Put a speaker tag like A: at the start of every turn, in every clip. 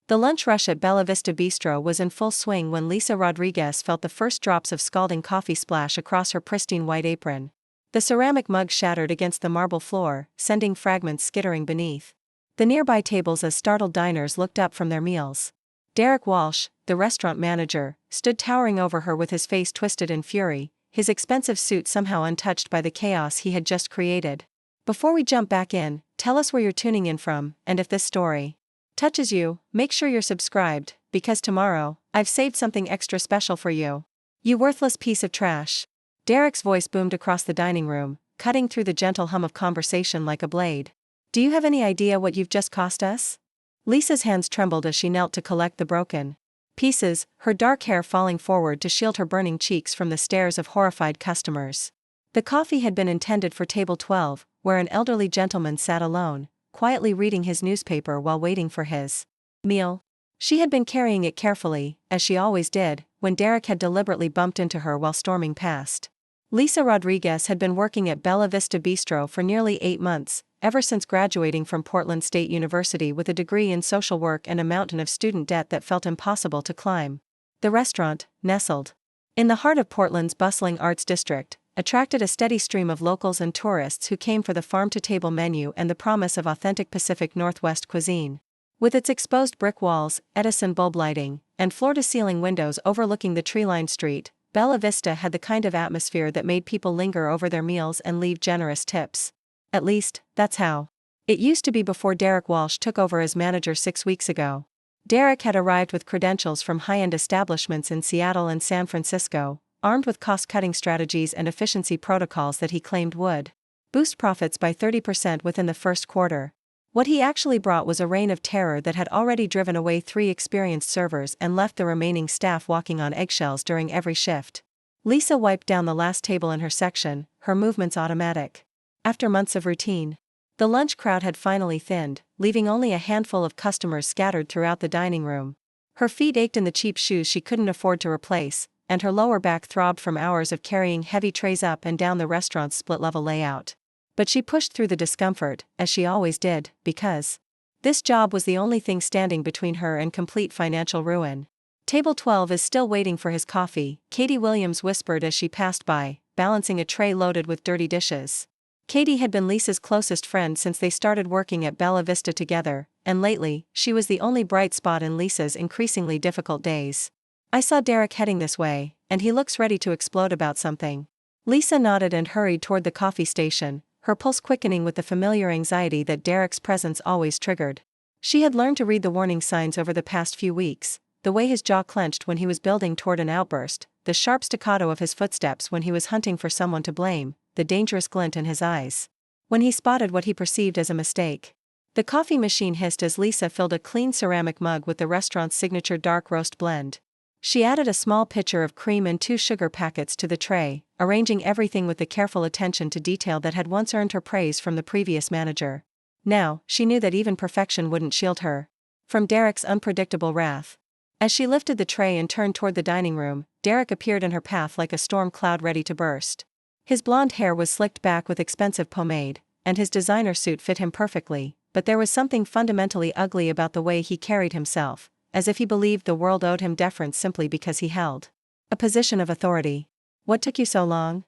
A: The lunch rush at Bella Vista Bistro was in full swing when Lisa Rodriguez felt the first drops of scalding coffee splash across her pristine white apron. The ceramic mug shattered against the marble floor, sending fragments skittering beneath the nearby tables as startled diners looked up from their meals. Derek Walsh, the restaurant manager, stood towering over her with his face twisted in fury, his expensive suit somehow untouched by the chaos he had just created. Before we jump back in, tell us where you're tuning in from, and if this story touches you, make sure you're subscribed, because tomorrow, I've saved something extra special for you. You worthless piece of trash. Derek's voice boomed across the dining room, cutting through the gentle hum of conversation like a blade. Do you have any idea what you've just cost us? Lisa's hands trembled as she knelt to collect the broken pieces, her dark hair falling forward to shield her burning cheeks from the stares of horrified customers. The coffee had been intended for table 12, where an elderly gentleman sat alone, quietly reading his newspaper while waiting for his meal. She had been carrying it carefully, as she always did, when Derek had deliberately bumped into her while storming past. Lisa Rodriguez had been working at Bella Vista Bistro for nearly 8 months, ever since graduating from Portland State University with a degree in social work and a mountain of student debt that felt impossible to climb. The restaurant, nestled in the heart of Portland's bustling arts district, attracted a steady stream of locals and tourists who came for the farm-to-table menu and the promise of authentic Pacific Northwest cuisine. With its exposed brick walls, Edison bulb lighting, and floor-to-ceiling windows overlooking the tree-lined street, Bella Vista had the kind of atmosphere that made people linger over their meals and leave generous tips. At least, that's how it used to be before Derek Walsh took over as manager 6 weeks ago. Derek had arrived with credentials from high-end establishments in Seattle and San Francisco, armed with cost-cutting strategies and efficiency protocols that he claimed would boost profits by 30% within the first quarter. What he actually brought was a reign of terror that had already driven away 3 experienced servers and left the remaining staff walking on eggshells during every shift. Lisa wiped down the last table in her section, her movements automatic. After months of routine, the lunch crowd had finally thinned, leaving only a handful of customers scattered throughout the dining room. Her feet ached in the cheap shoes she couldn't afford to replace, and her lower back throbbed from hours of carrying heavy trays up and down the restaurant's split-level layout. But she pushed through the discomfort, as she always did, because this job was the only thing standing between her and complete financial ruin. Table 12 is still waiting for his coffee, Katie Williams whispered as she passed by, balancing a tray loaded with dirty dishes. Katie had been Lisa's closest friend since they started working at Bella Vista together, and lately, she was the only bright spot in Lisa's increasingly difficult days. I saw Derek heading this way, and he looks ready to explode about something. Lisa nodded and hurried toward the coffee station, her pulse quickening with the familiar anxiety that Derek's presence always triggered. She had learned to read the warning signs over the past few weeks, the way his jaw clenched when he was building toward an outburst, the sharp staccato of his footsteps when he was hunting for someone to blame, the dangerous glint in his eyes when he spotted what he perceived as a mistake. The coffee machine hissed as Lisa filled a clean ceramic mug with the restaurant's signature dark roast blend. She added a small pitcher of cream and 2 sugar packets to the tray, arranging everything with the careful attention to detail that had once earned her praise from the previous manager. Now, she knew that even perfection wouldn't shield her from Derek's unpredictable wrath. As she lifted the tray and turned toward the dining room, Derek appeared in her path like a storm cloud ready to burst. His blonde hair was slicked back with expensive pomade, and his designer suit fit him perfectly, but there was something fundamentally ugly about the way he carried himself, as if he believed the world owed him deference simply because he held a position of authority. "What took you so long?"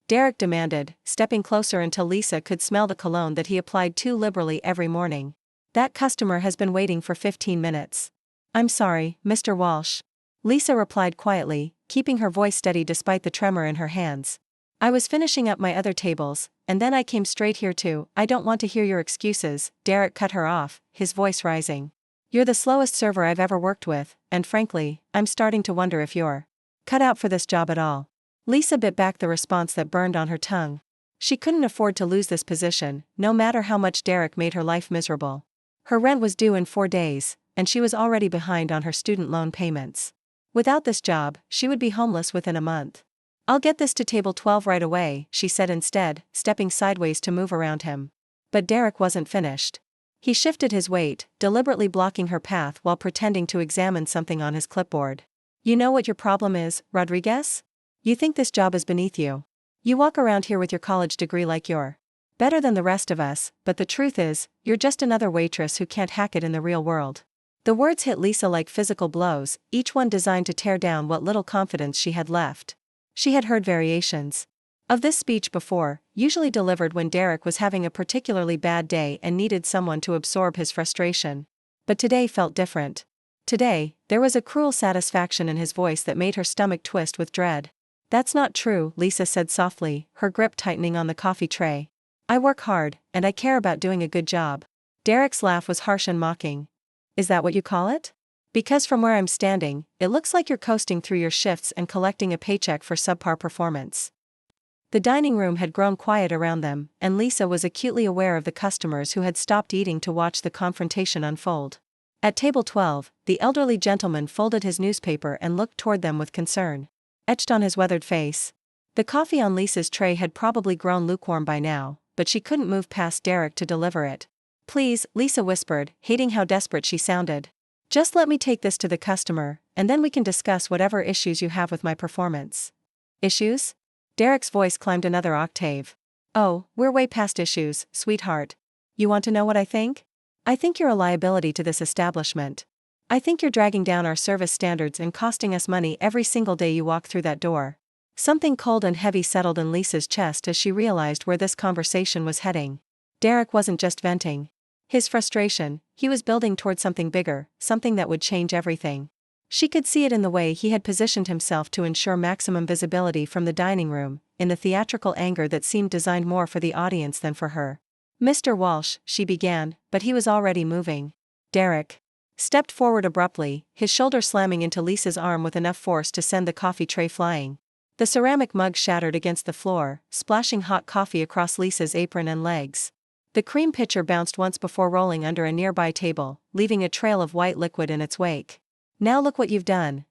A: Derek demanded, stepping closer until Lisa could smell the cologne that he applied too liberally every morning. "That customer has been waiting for 15 minutes. "I'm sorry, Mr. Walsh," Lisa replied quietly, keeping her voice steady despite the tremor in her hands. "I was finishing up my other tables, and then I came straight here too. I don't want to hear your excuses," Derek cut her off, his voice rising. "You're the slowest server I've ever worked with, and frankly, I'm starting to wonder if you're cut out for this job at all." Lisa bit back the response that burned on her tongue. She couldn't afford to lose this position, no matter how much Derek made her life miserable. Her rent was due in 4 days, and she was already behind on her student loan payments. Without this job, she would be homeless within a month. "I'll get this to table 12 right away," she said instead, stepping sideways to move around him. But Derek wasn't finished. He shifted his weight, deliberately blocking her path while pretending to examine something on his clipboard. "You know what your problem is, Rodriguez? You think this job is beneath you. You walk around here with your college degree like you're better than the rest of us, but the truth is, you're just another waitress who can't hack it in the real world. The words hit Lisa like physical blows, each one designed to tear down what little confidence she had left. She had heard variations of this speech before, usually delivered when Derek was having a particularly bad day and needed someone to absorb his frustration. But today felt different. Today, there was a cruel satisfaction in his voice that made her stomach twist with dread. "That's not true," Lisa said softly, her grip tightening on the coffee tray. "I work hard, and I care about doing a good job." Derek's laugh was harsh and mocking. "Is that what you call it? Because from where I'm standing, it looks like you're coasting through your shifts and collecting a paycheck for subpar performance." The dining room had grown quiet around them, and Lisa was acutely aware of the customers who had stopped eating to watch the confrontation unfold. At table 12, the elderly gentleman folded his newspaper and looked toward them with concern etched on his weathered face. The coffee on Lisa's tray had probably grown lukewarm by now, but she couldn't move past Derek to deliver it. "Please," Lisa whispered, hating how desperate she sounded. "Just let me take this to the customer, and then we can discuss whatever issues you have with my performance." "Issues?" Derek's voice climbed another octave. "Oh, we're way past issues, sweetheart. You want to know what I think? I think you're a liability to this establishment. I think you're dragging down our service standards and costing us money every single day you walk through that door." Something cold and heavy settled in Lisa's chest as she realized where this conversation was heading. Derek wasn't just venting his frustration, he was building toward something bigger, something that would change everything. She could see it in the way he had positioned himself to ensure maximum visibility from the dining room, in the theatrical anger that seemed designed more for the audience than for her. "Mr. Walsh," she began, but he was already moving. Derek stepped forward abruptly, his shoulder slamming into Lisa's arm with enough force to send the coffee tray flying. The ceramic mug shattered against the floor, splashing hot coffee across Lisa's apron and legs. The cream pitcher bounced once before rolling under a nearby table, leaving a trail of white liquid in its wake. "Now look what you've done,"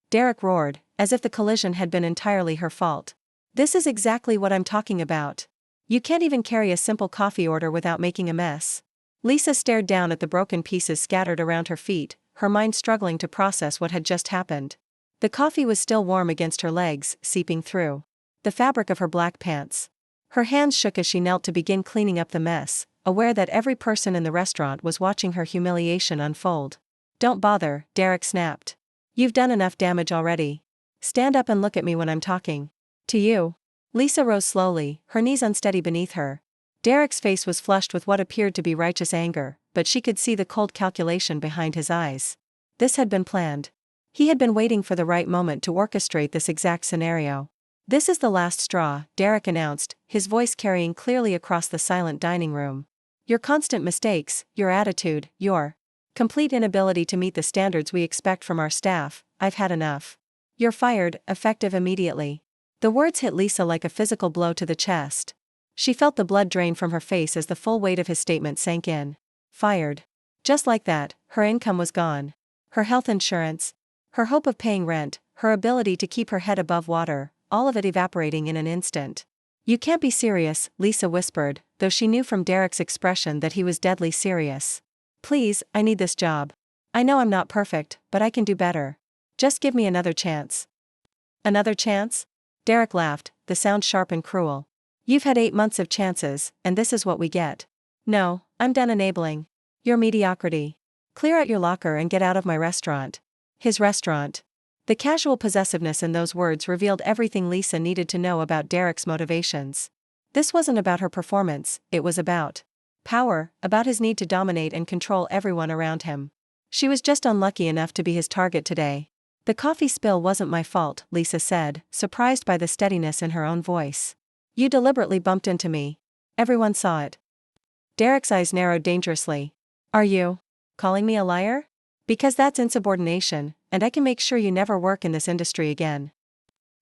A: Derek roared, as if the collision had been entirely her fault. "This is exactly what I'm talking about. You can't even carry a simple coffee order without making a mess." Lisa stared down at the broken pieces scattered around her feet, her mind struggling to process what had just happened. The coffee was still warm against her legs, seeping through the fabric of her black pants. Her hands shook as she knelt to begin cleaning up the mess, aware that every person in the restaurant was watching her humiliation unfold. "Don't bother," Derek snapped. "You've done enough damage already. Stand up and look at me when I'm talking to you." Lisa rose slowly, her knees unsteady beneath her. Derek's face was flushed with what appeared to be righteous anger, but she could see the cold calculation behind his eyes. This had been planned. He had been waiting for the right moment to orchestrate this exact scenario. "This is the last straw," Derek announced, his voice carrying clearly across the silent dining room. "Your constant mistakes, your attitude, your complete inability to meet the standards we expect from our staff, I've had enough. You're fired, effective immediately." The words hit Lisa like a physical blow to the chest. She felt the blood drain from her face as the full weight of his statement sank in. Fired. Just like that, her income was gone. Her health insurance, her hope of paying rent, her ability to keep her head above water, all of it evaporating in an instant. "You can't be serious," Lisa whispered, though she knew from Derek's expression that he was deadly serious. "Please, I need this job. I know I'm not perfect, but I can do better. Just give me another chance." "Another chance?" Derek laughed, the sound sharp and cruel. "You've had 8 months of chances, and this is what we get. No, I'm done enabling your mediocrity. Clear out your locker and get out of my restaurant." His restaurant. The casual possessiveness in those words revealed everything Lisa needed to know about Derek's motivations. This wasn't about her performance, it was about power, about his need to dominate and control everyone around him. She was just unlucky enough to be his target today. "The coffee spill wasn't my fault," Lisa said, surprised by the steadiness in her own voice. "You deliberately bumped into me. Everyone saw it." Derek's eyes narrowed dangerously. "Are you calling me a liar? Because that's insubordination, and I can make sure you never work in this industry again."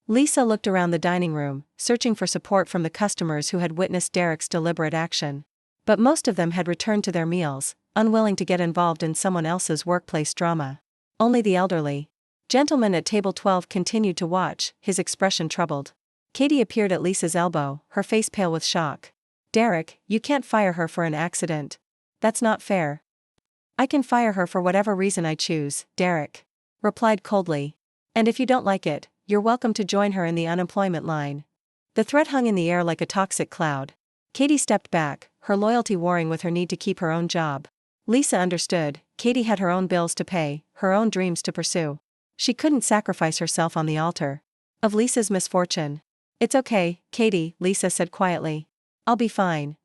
A: Lisa looked around the dining room, searching for support from the customers who had witnessed Derek's deliberate action. But most of them had returned to their meals, unwilling to get involved in someone else's workplace drama. Only the elderly gentleman at table 12 continued to watch, his expression troubled. Katie appeared at Lisa's elbow, her face pale with shock. "Derek, you can't fire her for an accident. That's not fair." "I can fire her for whatever reason I choose," Derek replied coldly. "And if you don't like it, you're welcome to join her in the unemployment line." The threat hung in the air like a toxic cloud. Katie stepped back, her loyalty warring with her need to keep her own job. Lisa understood. Katie had her own bills to pay, her own dreams to pursue. She couldn't sacrifice herself on the altar of Lisa's misfortune. "It's okay, Katie," Lisa said quietly. "I'll be fine."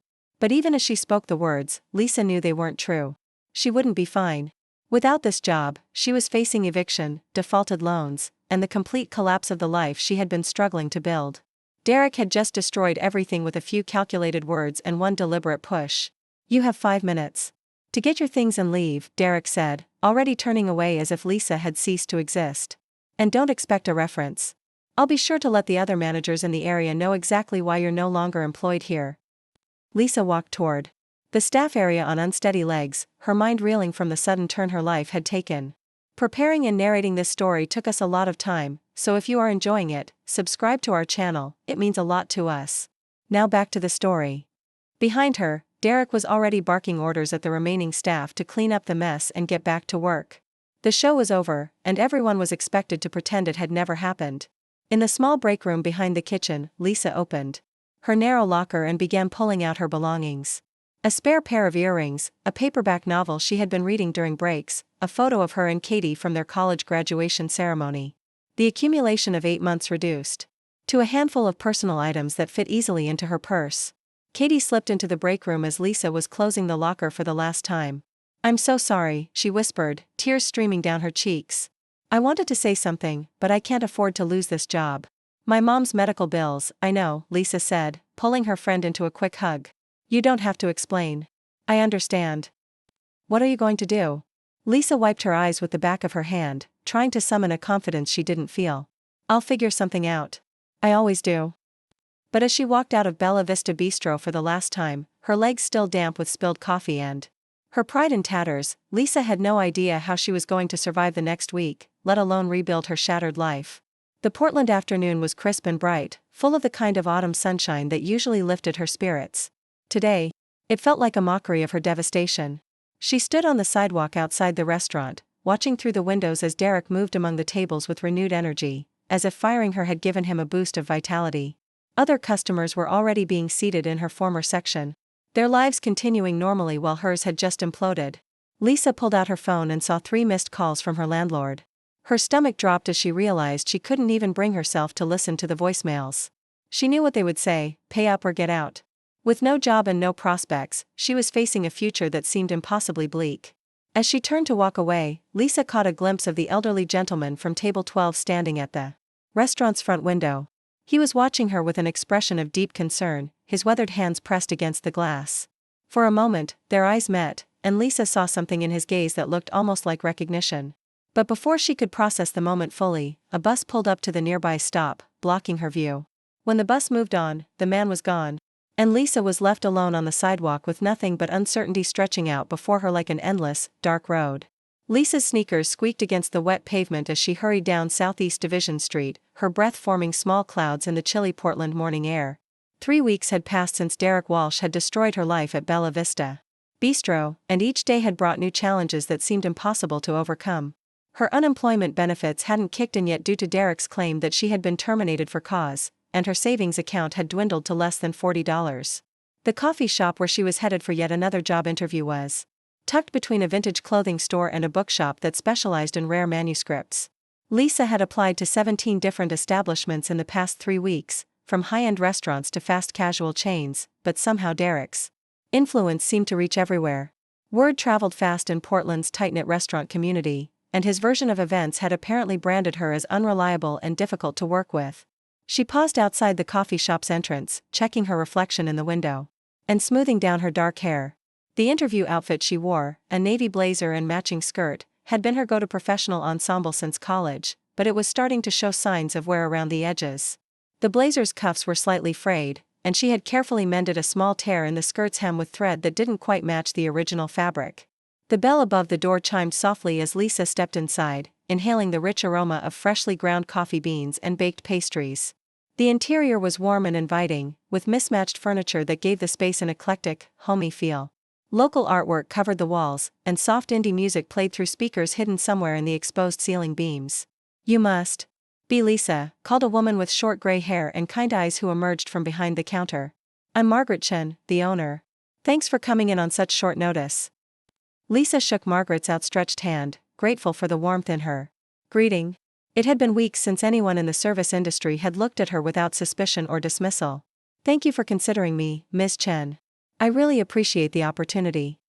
A: But even as she spoke the words, Lisa knew they weren't true. She wouldn't be fine. Without this job, she was facing eviction, defaulted loans, and the complete collapse of the life she had been struggling to build. Derek had just destroyed everything with a few calculated words and one deliberate push. "You have 5 minutes to get your things and leave," Derek said, already turning away as if Lisa had ceased to exist. "And don't expect a reference. I'll be sure to let the other managers in the area know exactly why you're no longer employed here." Lisa walked toward the staff area on unsteady legs, her mind reeling from the sudden turn her life had taken. Preparing and narrating this story took us a lot of time, so if you are enjoying it, subscribe to our channel, it means a lot to us. Now back to the story. Behind her, Derek was already barking orders at the remaining staff to clean up the mess and get back to work. The show was over, and everyone was expected to pretend it had never happened. In the small break room behind the kitchen, Lisa opened her narrow locker and began pulling out her belongings. A spare pair of earrings, a paperback novel she had been reading during breaks, a photo of her and Katie from their college graduation ceremony. The accumulation of 8 months reduced to a handful of personal items that fit easily into her purse. Katie slipped into the break room as Lisa was closing the locker for the last time. "I'm so sorry," she whispered, tears streaming down her cheeks. "I wanted to say something, but I can't afford to lose this job. My mom's medical bills." "I know," Lisa said, pulling her friend into a quick hug. "You don't have to explain. I understand." "What are you going to do?" Lisa wiped her eyes with the back of her hand, trying to summon a confidence she didn't feel. "I'll figure something out. I always do." But as she walked out of Bella Vista Bistro for the last time, her legs still damp with spilled coffee and her pride in tatters, Lisa had no idea how she was going to survive the next week, let alone rebuild her shattered life. The Portland afternoon was crisp and bright, full of the kind of autumn sunshine that usually lifted her spirits. Today, it felt like a mockery of her devastation. She stood on the sidewalk outside the restaurant, watching through the windows as Derek moved among the tables with renewed energy, as if firing her had given him a boost of vitality. Other customers were already being seated in her former section, their lives continuing normally while hers had just imploded. Lisa pulled out her phone and saw 3 missed calls from her landlord. Her stomach dropped as she realized she couldn't even bring herself to listen to the voicemails. She knew what they would say: pay up or get out. With no job and no prospects, she was facing a future that seemed impossibly bleak. As she turned to walk away, Lisa caught a glimpse of the elderly gentleman from table 12 standing at the restaurant's front window. He was watching her with an expression of deep concern, his weathered hands pressed against the glass. For a moment, their eyes met, and Lisa saw something in his gaze that looked almost like recognition. But before she could process the moment fully, a bus pulled up to the nearby stop, blocking her view. When the bus moved on, the man was gone, and Lisa was left alone on the sidewalk with nothing but uncertainty stretching out before her like an endless, dark road. Lisa's sneakers squeaked against the wet pavement as she hurried down Southeast Division Street, her breath forming small clouds in the chilly Portland morning air. 3 weeks had passed since Derek Walsh had destroyed her life at Bella Vista Bistro, and each day had brought new challenges that seemed impossible to overcome. Her unemployment benefits hadn't kicked in yet due to Derek's claim that she had been terminated for cause, and her savings account had dwindled to less than $40. The coffee shop where she was headed for yet another job interview was tucked between a vintage clothing store and a bookshop that specialized in rare manuscripts. Lisa had applied to 17 different establishments in the past 3 weeks, from high-end restaurants to fast casual chains, but somehow Derek's influence seemed to reach everywhere. Word traveled fast in Portland's tight-knit restaurant community, and his version of events had apparently branded her as unreliable and difficult to work with. She paused outside the coffee shop's entrance, checking her reflection in the window and smoothing down her dark hair. The interview outfit she wore, a navy blazer and matching skirt, had been her go-to professional ensemble since college, but it was starting to show signs of wear around the edges. The blazer's cuffs were slightly frayed, and she had carefully mended a small tear in the skirt's hem with thread that didn't quite match the original fabric. The bell above the door chimed softly as Lisa stepped inside, inhaling the rich aroma of freshly ground coffee beans and baked pastries. The interior was warm and inviting, with mismatched furniture that gave the space an eclectic, homey feel. Local artwork covered the walls, and soft indie music played through speakers hidden somewhere in the exposed ceiling beams. "You must be Lisa," called a woman with short gray hair and kind eyes who emerged from behind the counter. "I'm Margaret Chen, the owner. Thanks for coming in on such short notice." Lisa shook Margaret's outstretched hand, grateful for the warmth in her greeting. It had been weeks since anyone in the service industry had looked at her without suspicion or dismissal. "Thank you for considering me, Ms. Chen. I really appreciate the opportunity."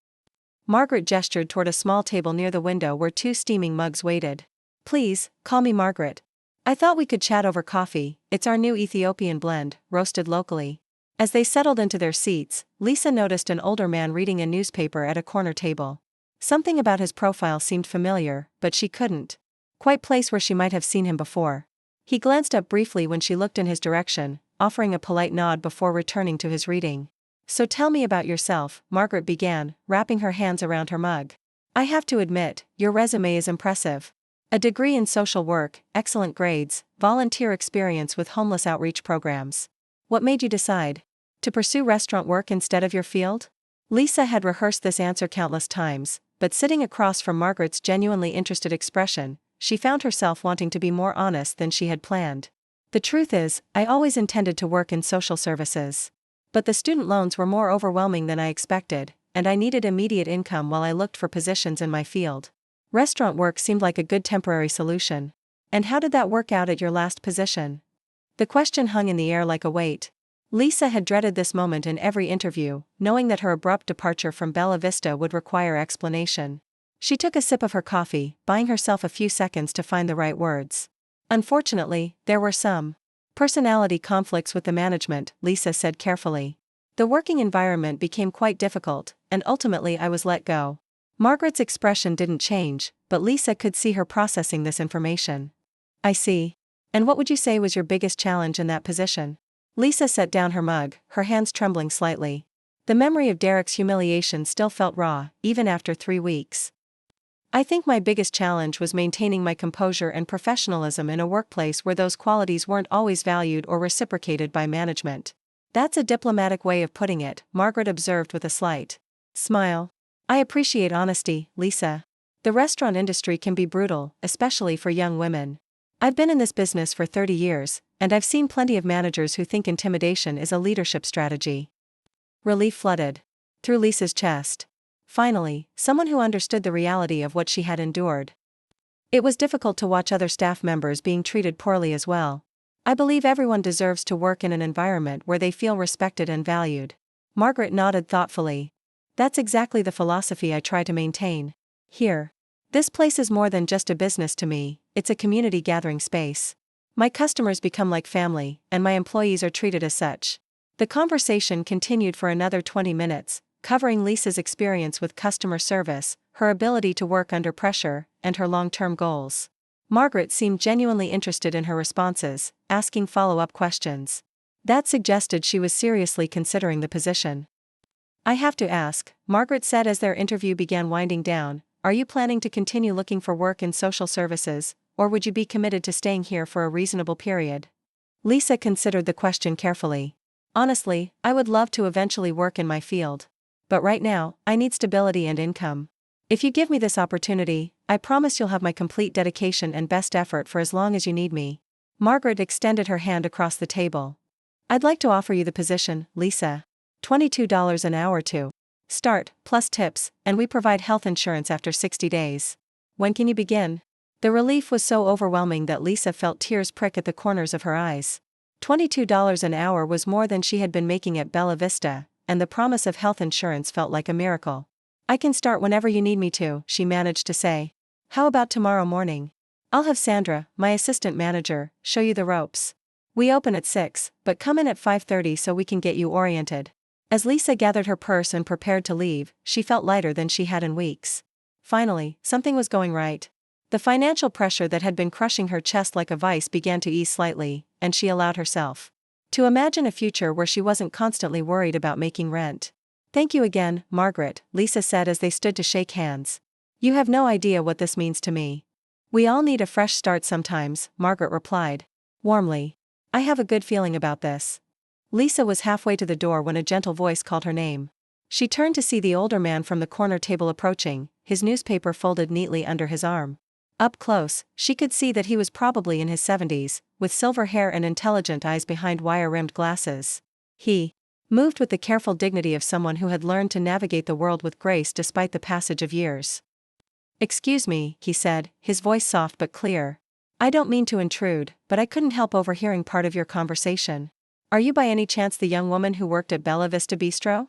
A: Margaret gestured toward a small table near the window where 2 steaming mugs waited. "Please, call me Margaret. I thought we could chat over coffee. It's our new Ethiopian blend, roasted locally." As they settled into their seats, Lisa noticed an older man reading a newspaper at a corner table. Something about his profile seemed familiar, but she couldn't quite place where she might have seen him before. He glanced up briefly when she looked in his direction, offering a polite nod before returning to his reading. "So tell me about yourself," Margaret began, wrapping her hands around her mug. "I have to admit, your resume is impressive. A degree in social work, excellent grades, volunteer experience with homeless outreach programs. What made you decide to pursue restaurant work instead of your field?" Lisa had rehearsed this answer countless times, but sitting across from Margaret's genuinely interested expression, she found herself wanting to be more honest than she had planned. "The truth is, I always intended to work in social services. But the student loans were more overwhelming than I expected, and I needed immediate income while I looked for positions in my field. Restaurant work seemed like a good temporary solution." "And how did that work out at your last position?" The question hung in the air like a weight. Lisa had dreaded this moment in every interview, knowing that her abrupt departure from Bella Vista would require explanation. She took a sip of her coffee, buying herself a few seconds to find the right words. "Unfortunately, there were some personality conflicts with the management," Lisa said carefully. "The working environment became quite difficult, and ultimately I was let go." Margaret's expression didn't change, but Lisa could see her processing this information. "I see. And what would you say was your biggest challenge in that position?" Lisa set down her mug, her hands trembling slightly. The memory of Derek's humiliation still felt raw, even after 3 weeks. "I think my biggest challenge was maintaining my composure and professionalism in a workplace where those qualities weren't always valued or reciprocated by management." "That's a diplomatic way of putting it," Margaret observed with a slight smile. "I appreciate honesty, Lisa. The restaurant industry can be brutal, especially for young women. I've been in this business for 30 years, and I've seen plenty of managers who think intimidation is a leadership strategy." Relief flooded through Lisa's chest. Finally, someone who understood the reality of what she had endured. It was difficult to watch other staff members being treated poorly as well. "I believe everyone deserves to work in an environment where they feel respected and valued." Margaret nodded thoughtfully. "That's exactly the philosophy I try to maintain here. This place is more than just a business to me, it's a community gathering space. My customers become like family, and my employees are treated as such." The conversation continued for another 20 minutes, covering Lisa's experience with customer service, her ability to work under pressure, and her long-term goals. Margaret seemed genuinely interested in her responses, asking follow-up questions. That suggested she was seriously considering the position. "I have to ask," Margaret said as their interview began winding down, "are you planning to continue looking for work in social services, or would you be committed to staying here for a reasonable period?" Lisa considered the question carefully. "Honestly, I would love to eventually work in my field. But right now, I need stability and income. If you give me this opportunity, I promise you'll have my complete dedication and best effort for as long as you need me." Margaret extended her hand across the table. "I'd like to offer you the position, Lisa. $22 an hour to start, plus tips, and we provide health insurance after 60 days. When can you begin?" The relief was so overwhelming that Lisa felt tears prick at the corners of her eyes. $22 an hour was more than she had been making at Bella Vista, and the promise of health insurance felt like a miracle. "I can start whenever you need me to," she managed to say. "How about tomorrow morning? I'll have Sandra, my assistant manager, show you the ropes. We open at 6, but come in at 5:30 so we can get you oriented." As Lisa gathered her purse and prepared to leave, she felt lighter than she had in weeks. Finally, something was going right. The financial pressure that had been crushing her chest like a vice began to ease slightly, and she allowed herself to imagine a future where she wasn't constantly worried about making rent. "Thank you again, Margaret," Lisa said as they stood to shake hands. "You have no idea what this means to me." "We all need a fresh start sometimes," Margaret replied warmly. "I have a good feeling about this." Lisa was halfway to the door when a gentle voice called her name. She turned to see the older man from the corner table approaching, his newspaper folded neatly under his arm. Up close, she could see that he was probably in his 70s, with silver hair and intelligent eyes behind wire-rimmed glasses. "He moved with the careful dignity of someone who had learned to navigate the world with grace despite the passage of years. "Excuse me," he said, his voice soft but clear. "I don't mean to intrude, but I couldn't help overhearing part of your conversation. Are you by any chance the young woman who worked at Bella Vista Bistro?"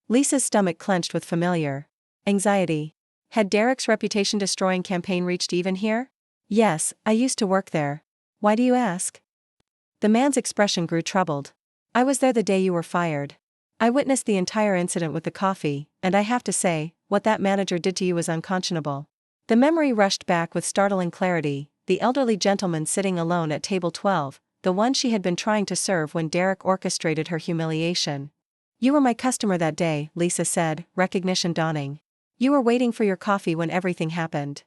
A: Lisa's stomach clenched with familiar anxiety. Had Derek's reputation-destroying campaign reached even here? "Yes, I used to work there. Why do you ask?" The man's expression grew troubled. "I was there the day you were fired. I witnessed the entire incident with the coffee, and I have to say, what that manager did to you was unconscionable." The memory rushed back with startling clarity, the elderly gentleman sitting alone at table 12, the one she had been trying to serve when Derek orchestrated her humiliation. "You were my customer that day," Lisa said, recognition dawning. "You were waiting for your coffee when everything happened."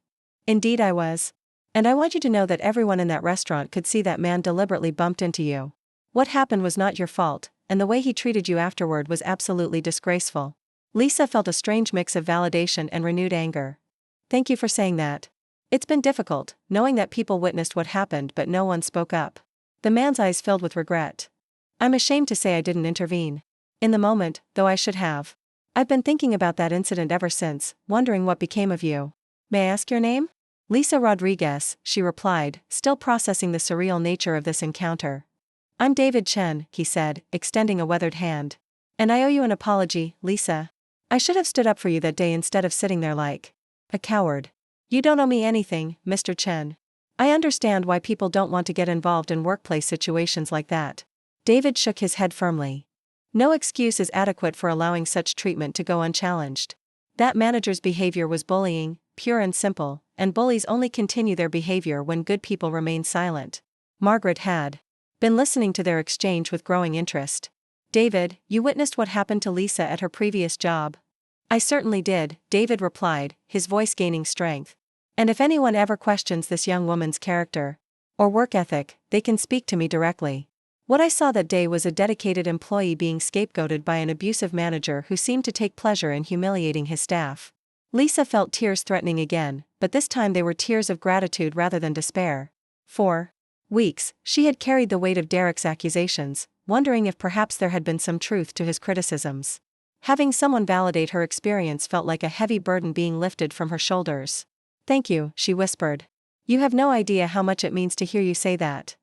A: "Indeed I was. And I want you to know that everyone in that restaurant could see that man deliberately bumped into you. What happened was not your fault, and the way he treated you afterward was absolutely disgraceful." Lisa felt a strange mix of validation and renewed anger. "Thank you for saying that. It's been difficult, knowing that people witnessed what happened but no one spoke up." The man's eyes filled with regret. "I'm ashamed to say I didn't intervene. In the moment, though I should have. I've been thinking about that incident ever since, wondering what became of you. May I ask your name?" "Lisa Rodriguez," she replied, still processing the surreal nature of this encounter. "I'm David Chen," he said, extending a weathered hand. "And I owe you an apology, Lisa. I should have stood up for you that day instead of sitting there like a coward." "You don't owe me anything, Mr. Chen. I understand why people don't want to get involved in workplace situations like that." David shook his head firmly. "No excuse is adequate for allowing such treatment to go unchallenged. That manager's behavior was bullying, pure and simple, and bullies only continue their behavior when good people remain silent." Margaret had been listening to their exchange with growing interest. "David, you witnessed what happened to Lisa at her previous job?" "I certainly did," David replied, his voice gaining strength. "And if anyone ever questions this young woman's character or work ethic, they can speak to me directly. What I saw that day was a dedicated employee being scapegoated by an abusive manager who seemed to take pleasure in humiliating his staff." Lisa felt tears threatening again, but this time they were tears of gratitude rather than despair. For weeks, she had carried the weight of Derek's accusations, wondering if perhaps there had been some truth to his criticisms. Having someone validate her experience felt like a heavy burden being lifted from her shoulders. "Thank you," she whispered. "You have no idea how much it means to hear you say that."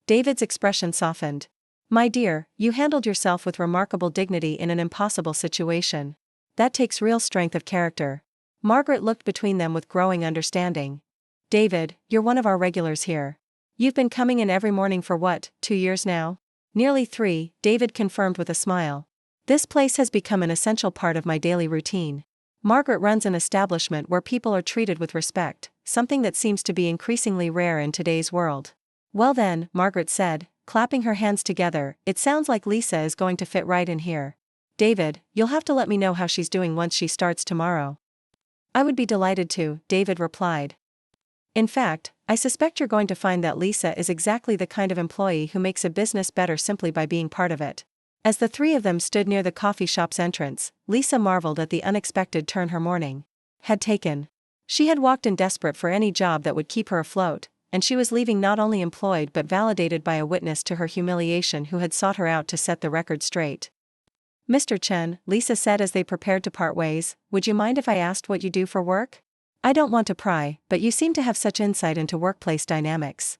A: David's expression softened. "My dear, you handled yourself with remarkable dignity in an impossible situation. That takes real strength of character." Margaret looked between them with growing understanding. "David, you're one of our regulars here. You've been coming in every morning for what, 2 years now?" "Nearly 3, David confirmed with a smile. "This place has become an essential part of my daily routine. Margaret runs an establishment where people are treated with respect, something that seems to be increasingly rare in today's world." "Well then," Margaret said, clapping her hands together, "it sounds like Lisa is going to fit right in here. David, you'll have to let me know how she's doing once she starts tomorrow." "I would be delighted to," David replied. "In fact, I suspect you're going to find that Lisa is exactly the kind of employee who makes a business better simply by being part of it." As the three of them stood near the coffee shop's entrance, Lisa marveled at the unexpected turn her morning had taken. She had walked in desperate for any job that would keep her afloat, and she was leaving not only employed but validated by a witness to her humiliation who had sought her out to set the record straight. "Mr. Chen," Lisa said as they prepared to part ways, "would you mind if I asked what you do for work? I don't want to pry, but you seem to have such insight into workplace dynamics."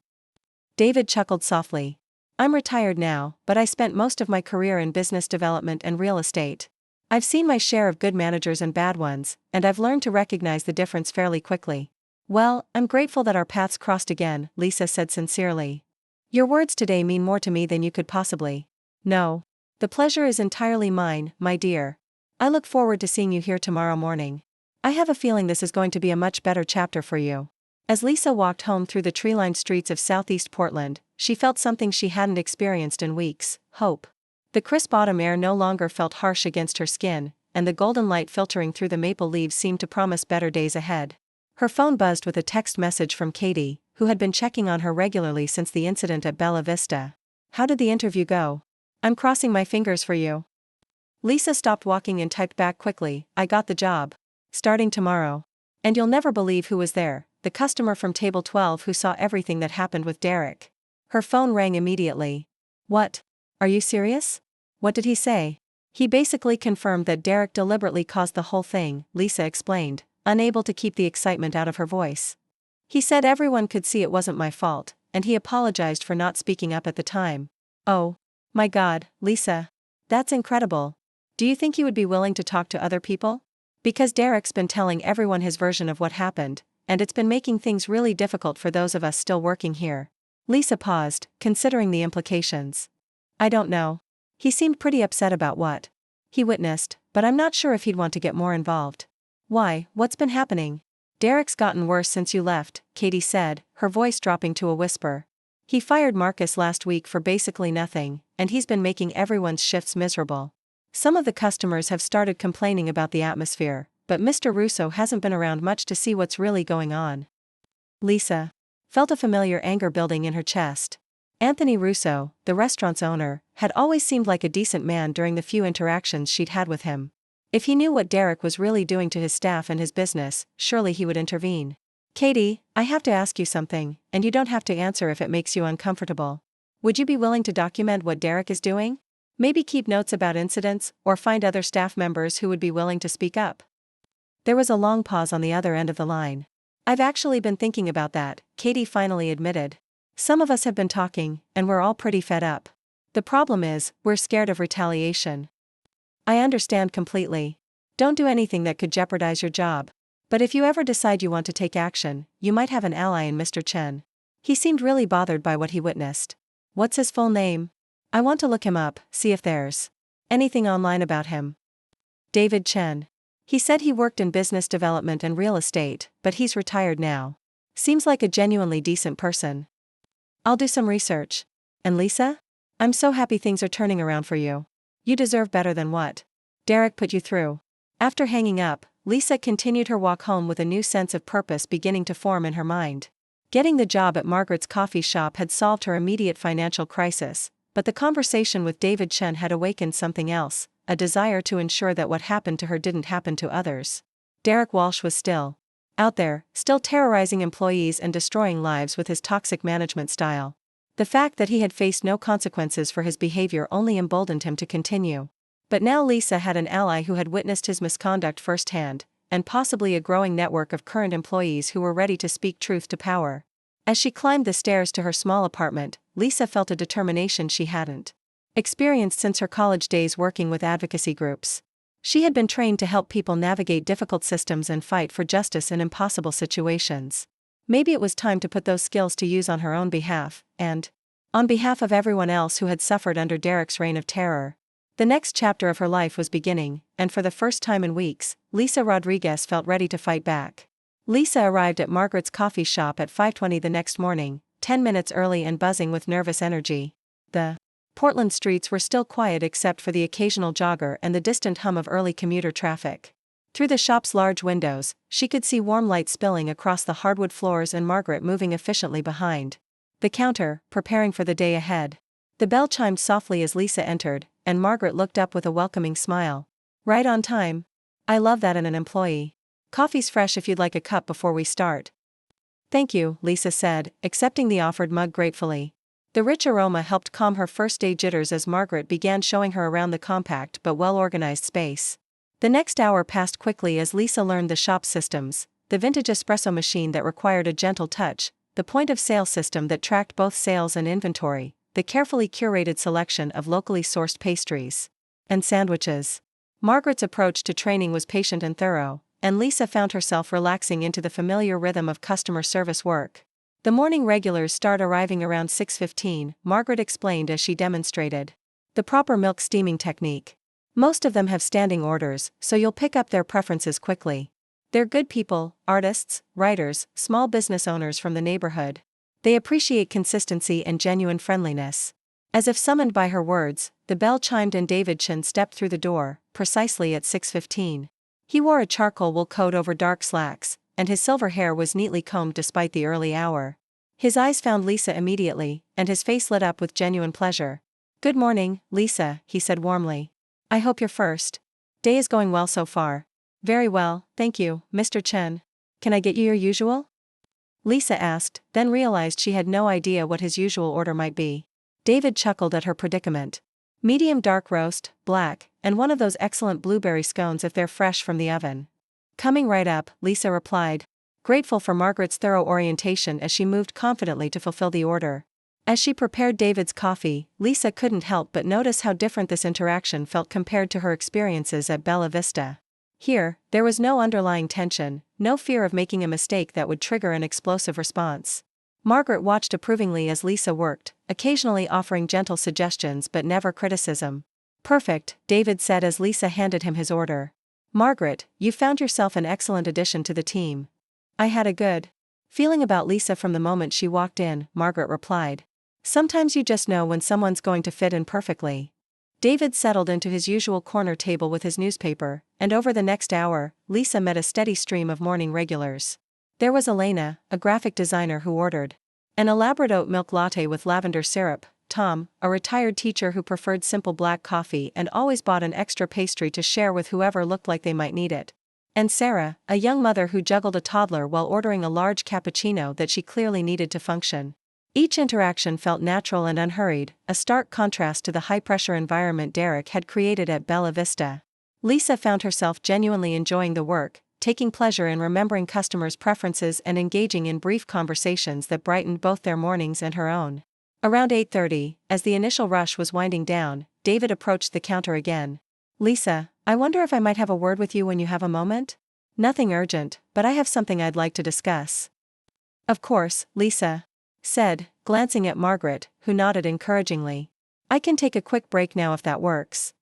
A: David chuckled softly. "I'm retired now, but I spent most of my career in business development and real estate. I've seen my share of good managers and bad ones, and I've learned to recognize the difference fairly quickly." "Well, I'm grateful that our paths crossed again," Lisa said sincerely. "Your words today mean more to me than you could possibly know. The pleasure is entirely mine, my dear. I look forward to seeing you here tomorrow morning. I have a feeling this is going to be a much better chapter for you." As Lisa walked home through the tree-lined streets of southeast Portland, she felt something she hadn't experienced in weeks: hope. The crisp autumn air no longer felt harsh against her skin, and the golden light filtering through the maple leaves seemed to promise better days ahead. Her phone buzzed with a text message from Katie, who had been checking on her regularly since the incident at Bella Vista. "How did the interview go? I'm crossing my fingers for you." Lisa stopped walking and typed back quickly, "I got the job. Starting tomorrow. And you'll never believe who was there, the customer from table 12 who saw everything that happened with Derek." Her phone rang immediately. "What? Are you serious?" What did he say? He basically confirmed that Derek deliberately caused the whole thing, Lisa explained, unable to keep the excitement out of her voice. He said everyone could see it wasn't my fault, and he apologized for not speaking up at the time. Oh. My God, Lisa. That's incredible. Do you think you would be willing to talk to other people? Because Derek's been telling everyone his version of what happened, and it's been making things really difficult for those of us still working here. Lisa paused, considering the implications. I don't know. He seemed pretty upset about what he witnessed, but I'm not sure if he'd want to get more involved. Why, what's been happening? Derek's gotten worse since you left, Katie said, her voice dropping to a whisper. He fired Marcus last week for basically nothing, and he's been making everyone's shifts miserable. Some of the customers have started complaining about the atmosphere, but Mr. Russo hasn't been around much to see what's really going on. Lisa felt a familiar anger building in her chest. Anthony Russo, the restaurant's owner, had always seemed like a decent man during the few interactions she'd had with him. If he knew what Derek was really doing to his staff and his business, surely he would intervene. Katie, I have to ask you something, and you don't have to answer if it makes you uncomfortable. Would you be willing to document what Derek is doing? Maybe keep notes about incidents, or find other staff members who would be willing to speak up. There was a long pause on the other end of the line. I've actually been thinking about that, Katie finally admitted. Some of us have been talking, and we're all pretty fed up. The problem is, we're scared of retaliation. I understand completely. Don't do anything that could jeopardize your job. But if you ever decide you want to take action, you might have an ally in Mr. Chen. He seemed really bothered by what he witnessed. What's his full name? I want to look him up, see if there's anything online about him. David Chen. He said he worked in business development and real estate, but he's retired now. Seems like a genuinely decent person. I'll do some research. And Lisa? I'm so happy things are turning around for you. You deserve better than what Derek put you through. After hanging up, Lisa continued her walk home with a new sense of purpose beginning to form in her mind. Getting the job at Margaret's coffee shop had solved her immediate financial crisis, but the conversation with David Chen had awakened something else, a desire to ensure that what happened to her didn't happen to others. Derek Walsh was still out there, still terrorizing employees and destroying lives with his toxic management style. The fact that he had faced no consequences for his behavior only emboldened him to continue. But now Lisa had an ally who had witnessed his misconduct firsthand, and possibly a growing network of current employees who were ready to speak truth to power. As she climbed the stairs to her small apartment, Lisa felt a determination she hadn't experienced since her college days working with advocacy groups. She had been trained to help people navigate difficult systems and fight for justice in impossible situations. Maybe it was time to put those skills to use on her own behalf, and on behalf of everyone else who had suffered under Derek's reign of terror. The next chapter of her life was beginning, and for the first time in weeks, Lisa Rodriguez felt ready to fight back. Lisa arrived at Margaret's coffee shop at 5:20 the next morning, 10 minutes early and buzzing with nervous energy. The Portland streets were still quiet except for the occasional jogger and the distant hum of early commuter traffic. Through the shop's large windows, she could see warm light spilling across the hardwood floors and Margaret moving efficiently behind the counter, preparing for the day ahead. The bell chimed softly as Lisa entered, and Margaret looked up with a welcoming smile. Right on time. I love that in an employee. Coffee's fresh if you'd like a cup before we start. Thank you, Lisa said, accepting the offered mug gratefully. The rich aroma helped calm her first-day jitters as Margaret began showing her around the compact but well-organized space. The next hour passed quickly as Lisa learned the shop's systems, the vintage espresso machine that required a gentle touch, the point-of-sale system that tracked both sales and inventory, the carefully curated selection of locally sourced pastries and sandwiches. Margaret's approach to training was patient and thorough, and Lisa found herself relaxing into the familiar rhythm of customer service work. The morning regulars start arriving around 6:15, Margaret explained as she demonstrated the proper milk steaming technique. Most of them have standing orders, so you'll pick up their preferences quickly. They're good people, artists, writers, small business owners from the neighborhood. They appreciate consistency and genuine friendliness. As if summoned by her words, the bell chimed and David Chen stepped through the door, precisely at 6:15. He wore a charcoal wool coat over dark slacks, and his silver hair was neatly combed despite the early hour. His eyes found Lisa immediately, and his face lit up with genuine pleasure. Good morning, Lisa, he said warmly. I hope your first day is going well so far. Very well, thank you, Mr. Chen. Can I get you your usual? Lisa asked, then realized she had no idea what his usual order might be. David chuckled at her predicament. Medium dark roast, black, and one of those excellent blueberry scones if they're fresh from the oven. Coming right up, Lisa replied, grateful for Margaret's thorough orientation as she moved confidently to fulfill the order. As she prepared David's coffee, Lisa couldn't help but notice how different this interaction felt compared to her experiences at Bella Vista. Here, there was no underlying tension, no fear of making a mistake that would trigger an explosive response. Margaret watched approvingly as Lisa worked, occasionally offering gentle suggestions but never criticism. Perfect, David said as Lisa handed him his order. Margaret, you found yourself an excellent addition to the team. I had a good feeling about Lisa from the moment she walked in, Margaret replied. Sometimes you just know when someone's going to fit in perfectly. David settled into his usual corner table with his newspaper, and over the next hour, Lisa met a steady stream of morning regulars. There was Elena, a graphic designer who ordered an elaborate oat milk latte with lavender syrup, Tom, a retired teacher who preferred simple black coffee and always bought an extra pastry to share with whoever looked like they might need it, and Sarah, a young mother who juggled a toddler while ordering a large cappuccino that she clearly needed to function. Each interaction felt natural and unhurried, a stark contrast to the high-pressure environment Derek had created at Bella Vista. Lisa found herself genuinely enjoying the work, taking pleasure in remembering customers' preferences and engaging in brief conversations that brightened both their mornings and her own. Around 8:30, as the initial rush was winding down, David approached the counter again. Lisa, I wonder if I might have a word with you when you have a moment? Nothing urgent, but I have something I'd like to discuss. Of course, Lisa said, glancing at Margaret, who nodded encouragingly. I can take a quick break now if that works.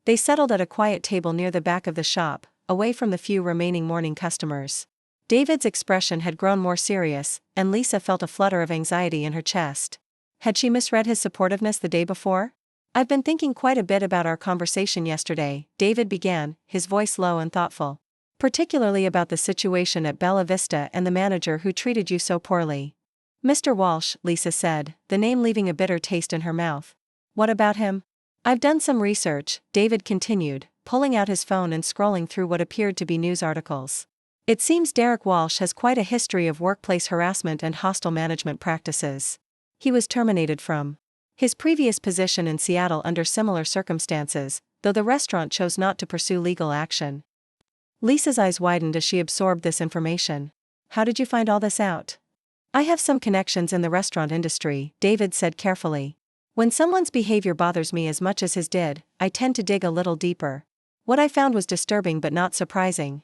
A: They settled at a quiet table near the back of the shop, away from the few remaining morning customers. David's expression had grown more serious, and Lisa felt a flutter of anxiety in her chest. Had she misread his supportiveness the day before? I've been thinking quite a bit about our conversation yesterday, David began, his voice low and thoughtful. Particularly about the situation at Bella Vista and the manager who treated you so poorly. Mr. Walsh, Lisa said, the name leaving a bitter taste in her mouth. What about him? I've done some research, David continued, pulling out his phone and scrolling through what appeared to be news articles. It seems Derek Walsh has quite a history of workplace harassment and hostile management practices. He was terminated from his previous position in Seattle under similar circumstances, though the restaurant chose not to pursue legal action. Lisa's eyes widened as she absorbed this information. How did you find all this out? I have some connections in the restaurant industry, David said carefully. When someone's behavior bothers me as much as his did, I tend to dig a little deeper. What I found was disturbing but not surprising.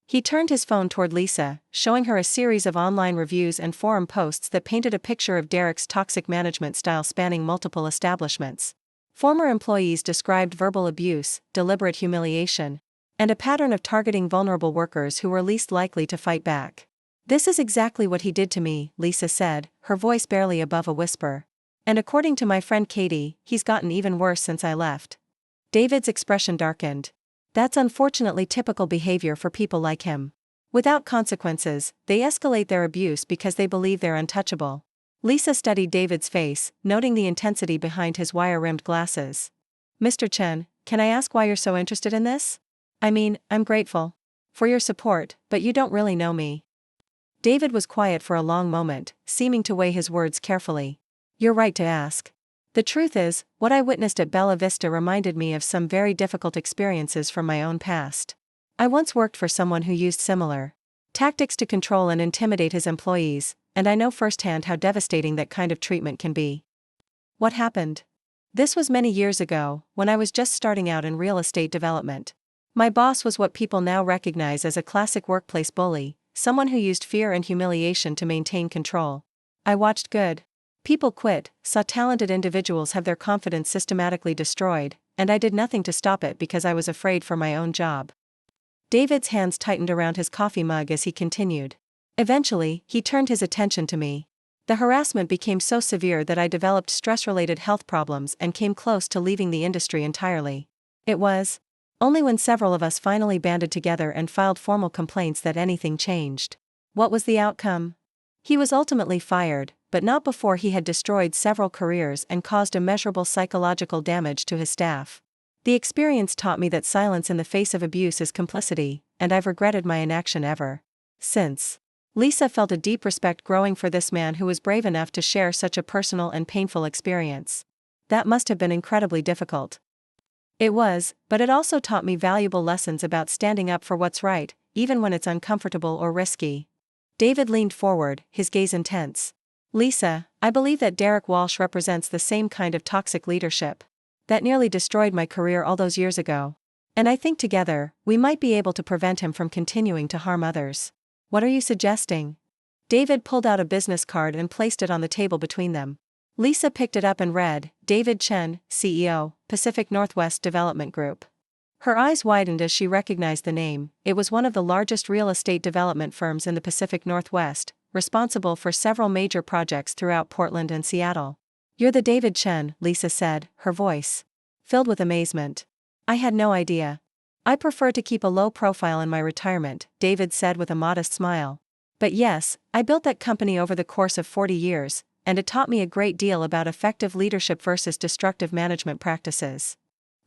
A: He turned his phone toward Lisa, showing her a series of online reviews and forum posts that painted a picture of Derek's toxic management style spanning multiple establishments. Former employees described verbal abuse, deliberate humiliation, and a pattern of targeting vulnerable workers who were least likely to fight back. This is exactly what he did to me, Lisa said, her voice barely above a whisper. And according to my friend Katie, he's gotten even worse since I left. David's expression darkened. That's unfortunately typical behavior for people like him. Without consequences, they escalate their abuse because they believe they're untouchable. Lisa studied David's face, noting the intensity behind his wire-rimmed glasses. Mr. Chen, can I ask why you're so interested in this? I mean, I'm grateful for your support, but you don't really know me. David was quiet for a long moment, seeming to weigh his words carefully. You're right to ask. The truth is, what I witnessed at Bella Vista reminded me of some very difficult experiences from my own past. I once worked for someone who used similar tactics to control and intimidate his employees, and I know firsthand how devastating that kind of treatment can be. What happened? This was many years ago, when I was just starting out in real estate development. My boss was what people now recognize as a classic workplace bully, someone who used fear and humiliation to maintain control. I watched good people quit, saw talented individuals have their confidence systematically destroyed, and I did nothing to stop it because I was afraid for my own job. David's hands tightened around his coffee mug as he continued. Eventually, he turned his attention to me. The harassment became so severe that I developed stress-related health problems and came close to leaving the industry entirely. It was only when several of us finally banded together and filed formal complaints that anything changed. What was the outcome? He was ultimately fired, but not before he had destroyed several careers and caused immeasurable psychological damage to his staff. The experience taught me that silence in the face of abuse is complicity, and I've regretted my inaction ever since. Lisa felt a deep respect growing for this man who was brave enough to share such a personal and painful experience. That must have been incredibly difficult. It was, but it also taught me valuable lessons about standing up for what's right, even when it's uncomfortable or risky. David leaned forward, his gaze intense. Lisa, I believe that Derek Walsh represents the same kind of toxic leadership that nearly destroyed my career all those years ago. And I think together, we might be able to prevent him from continuing to harm others. What are you suggesting? David pulled out a business card and placed it on the table between them. Lisa picked it up and read, David Chen, CEO, Pacific Northwest Development Group. Her eyes widened as she recognized the name. It was one of the largest real estate development firms in the Pacific Northwest, responsible for several major projects throughout Portland and Seattle. You're the David Chen, Lisa said, her voice filled with amazement. I had no idea. I prefer to keep a low profile in my retirement, David said with a modest smile. But yes, I built that company over the course of 40 years, and it taught me a great deal about effective leadership versus destructive management practices.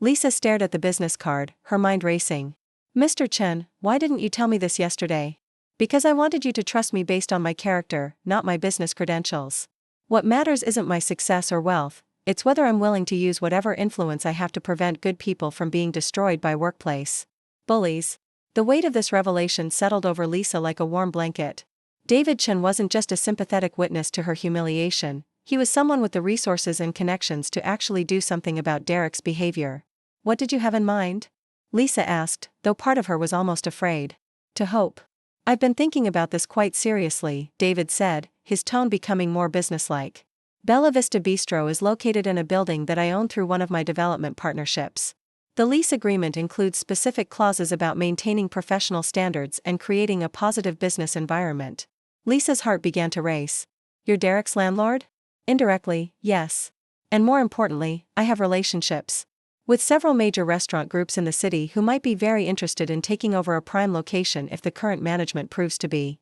A: Lisa stared at the business card, her mind racing. Mr. Chen, why didn't you tell me this yesterday? Because I wanted you to trust me based on my character, not my business credentials. What matters isn't my success or wealth, it's whether I'm willing to use whatever influence I have to prevent good people from being destroyed by workplace bullies. The weight of this revelation settled over Lisa like a warm blanket. David Chen wasn't just a sympathetic witness to her humiliation, he was someone with the resources and connections to actually do something about Derek's behavior. What did you have in mind? Lisa asked, though part of her was almost afraid. To hope. I've been thinking about this quite seriously, David said, his tone becoming more businesslike. Bella Vista Bistro is located in a building that I own through one of my development partnerships. The lease agreement includes specific clauses about maintaining professional standards and creating a positive business environment. Lisa's heart began to race. You're Derek's landlord? Indirectly, yes. And more importantly, I have relationships with several major restaurant groups in the city who might be very interested in taking over a prime location if the current management proves to be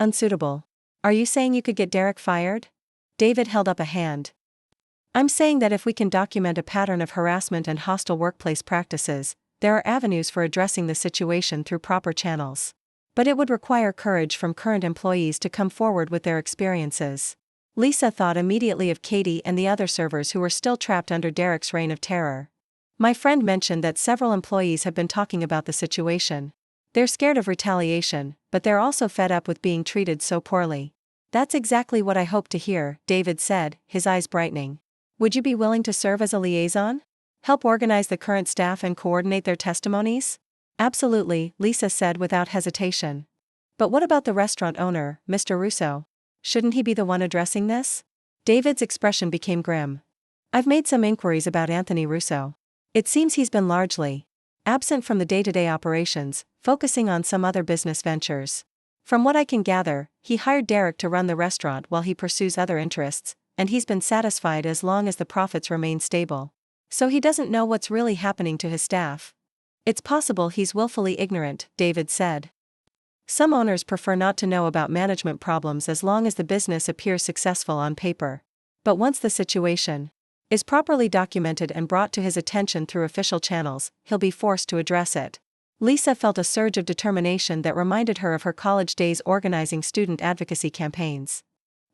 A: unsuitable. Are you saying you could get Derek fired? David held up a hand. I'm saying that if we can document a pattern of harassment and hostile workplace practices, there are avenues for addressing the situation through proper channels. But it would require courage from current employees to come forward with their experiences. Lisa thought immediately of Katie and the other servers who were still trapped under Derek's reign of terror. My friend mentioned that several employees have been talking about the situation. They're scared of retaliation, but they're also fed up with being treated so poorly. That's exactly what I hoped to hear, David said, his eyes brightening. Would you be willing to serve as a liaison? Help organize the current staff and coordinate their testimonies? Absolutely, Lisa said without hesitation. But what about the restaurant owner, Mr. Russo? Shouldn't he be the one addressing this? David's expression became grim. I've made some inquiries about Anthony Russo. It seems he's been largely absent from the day-to-day operations, focusing on some other business ventures. From what I can gather, he hired Derek to run the restaurant while he pursues other interests, and he's been satisfied as long as the profits remain stable. So he doesn't know what's really happening to his staff. It's possible he's willfully ignorant, David said. Some owners prefer not to know about management problems as long as the business appears successful on paper. But once the situation is properly documented and brought to his attention through official channels, he'll be forced to address it. Lisa felt a surge of determination that reminded her of her college days organizing student advocacy campaigns.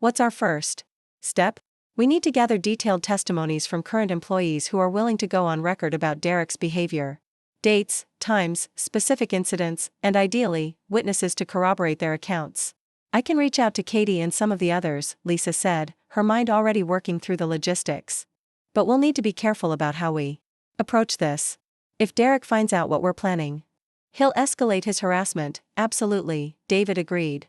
A: What's our first step? We need to gather detailed testimonies from current employees who are willing to go on record about Derek's behavior. Dates, times, specific incidents, and ideally, witnesses to corroborate their accounts. I can reach out to Katie and some of the others, Lisa said, her mind already working through the logistics. But we'll need to be careful about how we approach this. If Derek finds out what we're planning, he'll escalate his harassment. Absolutely, David agreed.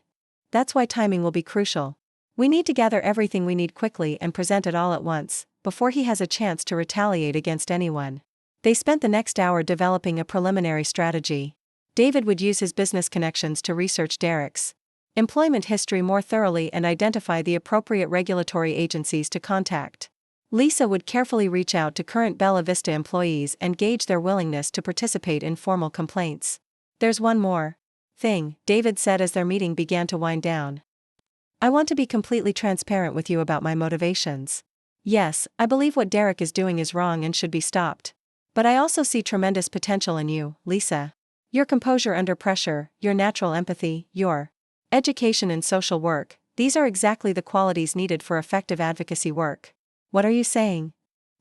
A: That's why timing will be crucial. We need to gather everything we need quickly and present it all at once, before he has a chance to retaliate against anyone. They spent the next hour developing a preliminary strategy. David would use his business connections to research Derek's employment history more thoroughly and identify the appropriate regulatory agencies to contact. Lisa would carefully reach out to current Bella Vista employees and gauge their willingness to participate in formal complaints. There's one more thing, David said as their meeting began to wind down. I want to be completely transparent with you about my motivations. Yes, I believe what Derek is doing is wrong and should be stopped. But I also see tremendous potential in you, Lisa. Your composure under pressure, your natural empathy, your education in social work, these are exactly the qualities needed for effective advocacy work. What are you saying?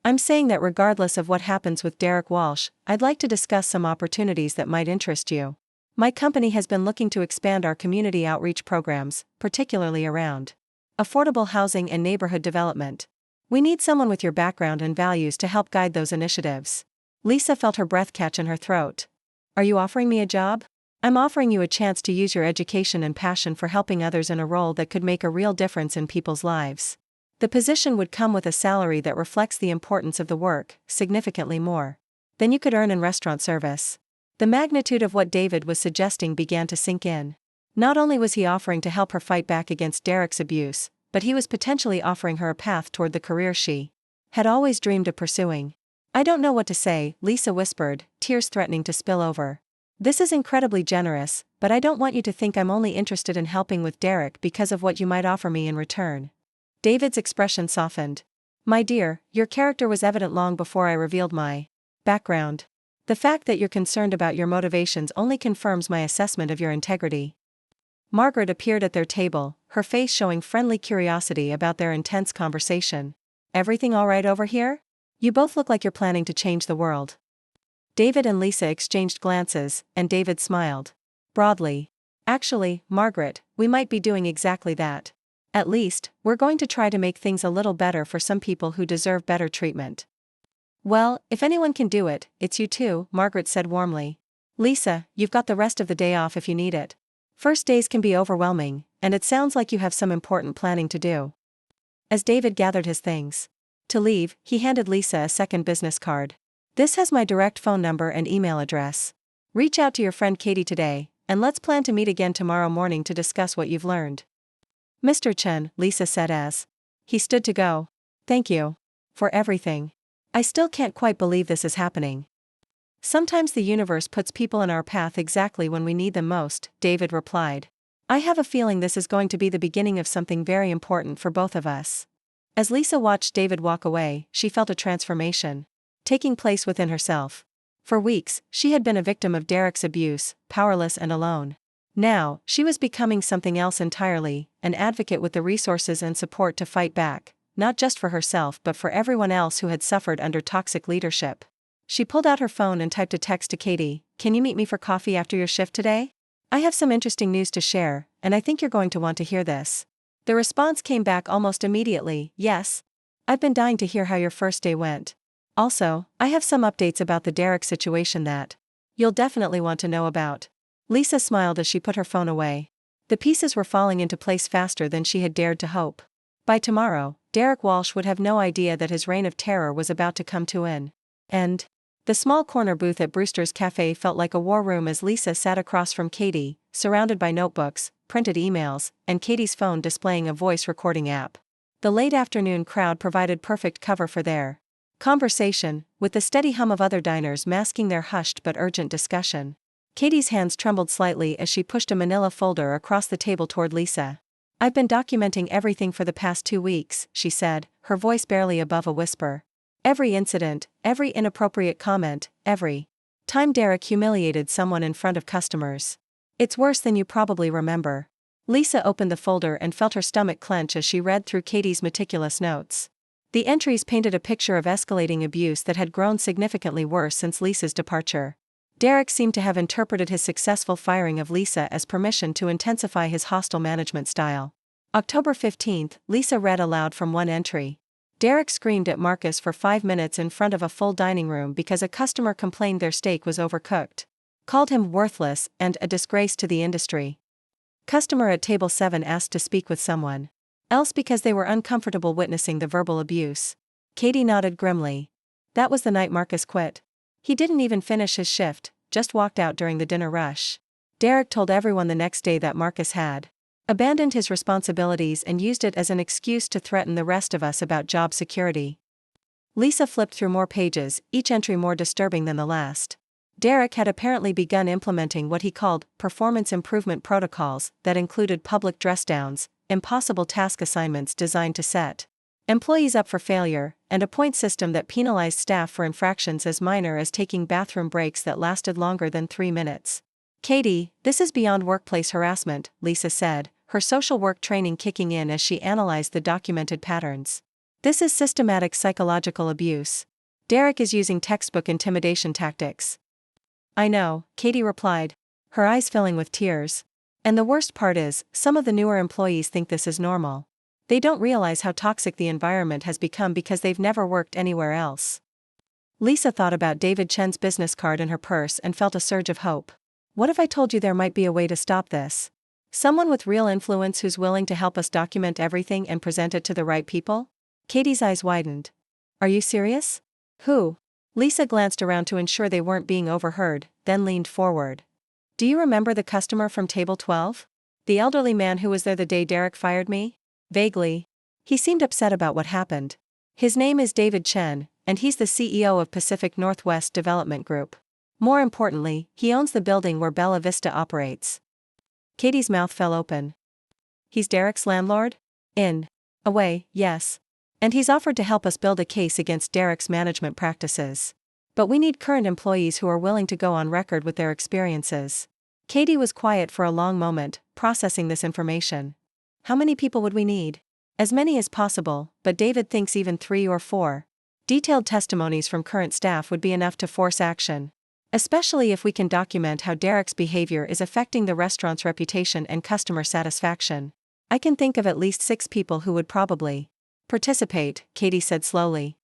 A: I'm saying that regardless of what happens with Derek Walsh, I'd like to discuss some opportunities that might interest you. My company has been looking to expand our community outreach programs, particularly around affordable housing and neighborhood development. We need someone with your background and values to help guide those initiatives. Lisa felt her breath catch in her throat. Are you offering me a job? I'm offering you a chance to use your education and passion for helping others in a role that could make a real difference in people's lives. The position would come with a salary that reflects the importance of the work, significantly more than you could earn in restaurant service. The magnitude of what David was suggesting began to sink in. Not only was he offering to help her fight back against Derek's abuse, but he was potentially offering her a path toward the career she had always dreamed of pursuing. I don't know what to say, Lisa whispered, tears threatening to spill over. This is incredibly generous, but I don't want you to think I'm only interested in helping with Derek because of what you might offer me in return. David's expression softened. My dear, your character was evident long before I revealed my background. The fact that you're concerned about your motivations only confirms my assessment of your integrity. Margaret appeared at their table, her face showing friendly curiosity about their intense conversation. Everything all right over here? You both look like you're planning to change the world. David and Lisa exchanged glances, and David smiled broadly. Actually, Margaret, we might be doing exactly that. At least, we're going to try to make things a little better for some people who deserve better treatment. Well, if anyone can do it, it's you two, Margaret said warmly. Lisa, you've got the rest of the day off if you need it. First days can be overwhelming, and it sounds like you have some important planning to do. As David gathered his things to leave, he handed Lisa a second business card. This has my direct phone number and email address. Reach out to your friend Katie today, and let's plan to meet again tomorrow morning to discuss what you've learned. Mr. Chen, Lisa said as he stood to go. Thank you for everything. I still can't quite believe this is happening. Sometimes the universe puts people in our path exactly when we need them most, David replied. I have a feeling this is going to be the beginning of something very important for both of us. As Lisa watched David walk away, she felt a transformation taking place within herself. For weeks, she had been a victim of Derek's abuse, powerless and alone. Now, she was becoming something else entirely, an advocate with the resources and support to fight back, not just for herself but for everyone else who had suffered under toxic leadership. She pulled out her phone and typed a text to Katie. Can you meet me for coffee after your shift today? I have some interesting news to share, and I think you're going to want to hear this. The response came back almost immediately. Yes. I've been dying to hear how your first day went. Also, I have some updates about the Derek situation that you'll definitely want to know about. Lisa smiled as she put her phone away. The pieces were falling into place faster than she had dared to hope. By tomorrow, Derek Walsh would have no idea that his reign of terror was about to come to an end. The small corner booth at Brewster's Cafe felt like a war room as Lisa sat across from Katie, surrounded by notebooks, printed emails, and Katie's phone displaying a voice recording app. The late afternoon crowd provided perfect cover for their conversation, with the steady hum of other diners masking their hushed but urgent discussion. Katie's hands trembled slightly as she pushed a manila folder across the table toward Lisa. I've been documenting everything for the past 2 weeks, she said, her voice barely above a whisper. Every incident, every inappropriate comment, every time Derek humiliated someone in front of customers. It's worse than you probably remember. Lisa opened the folder and felt her stomach clench as she read through Katie's meticulous notes. The entries painted a picture of escalating abuse that had grown significantly worse since Lisa's departure. Derek seemed to have interpreted his successful firing of Lisa as permission to intensify his hostile management style. October 15th, Lisa read aloud from one entry. Derek screamed at Marcus for 5 minutes in front of a full dining room because a customer complained their steak was overcooked. Called him worthless and a disgrace to the industry. Customer at table 7 asked to speak with someone else because they were uncomfortable witnessing the verbal abuse. Katie nodded grimly. That was the night Marcus quit. He didn't even finish his shift, just walked out during the dinner rush. Derek told everyone the next day that Marcus had abandoned his responsibilities and used it as an excuse to threaten the rest of us about job security. Lisa flipped through more pages, each entry more disturbing than the last. Derek had apparently begun implementing what he called performance improvement protocols that included public dress downs, impossible task assignments designed to set employees up for failure, and a point system that penalized staff for infractions as minor as taking bathroom breaks that lasted longer than 3 minutes. Katie, this is beyond workplace harassment, Lisa said, her social work training kicking in as she analyzed the documented patterns. This is systematic psychological abuse. Derek is using textbook intimidation tactics. I know, Katie replied, her eyes filling with tears. And the worst part is, some of the newer employees think this is normal. They don't realize how toxic the environment has become because they've never worked anywhere else. Lisa thought about David Chen's business card in her purse and felt a surge of hope. What if I told you there might be a way to stop this? Someone with real influence who's willing to help us document everything and present it to the right people? Katie's eyes widened. Are you serious? Who? Lisa glanced around to ensure they weren't being overheard, then leaned forward. Do you remember the customer from table 12? The elderly man who was there the day Derek fired me? Vaguely. He seemed upset about what happened. His name is David Chen, and he's the CEO of Pacific Northwest Development Group. More importantly, he owns the building where Bella Vista operates. Katie's mouth fell open. He's Derek's landlord? In a way, yes. And he's offered to help us build a case against Derek's management practices. But we need current employees who are willing to go on record with their experiences. Katie was quiet for a long moment, processing this information. How many people would we need? As many as possible, but David thinks even 3 or 4. Detailed testimonies from current staff would be enough to force action. Especially if we can document how Derek's behavior is affecting the restaurant's reputation and customer satisfaction. I can think of at least 6 people who would probably participate, Katie said slowly.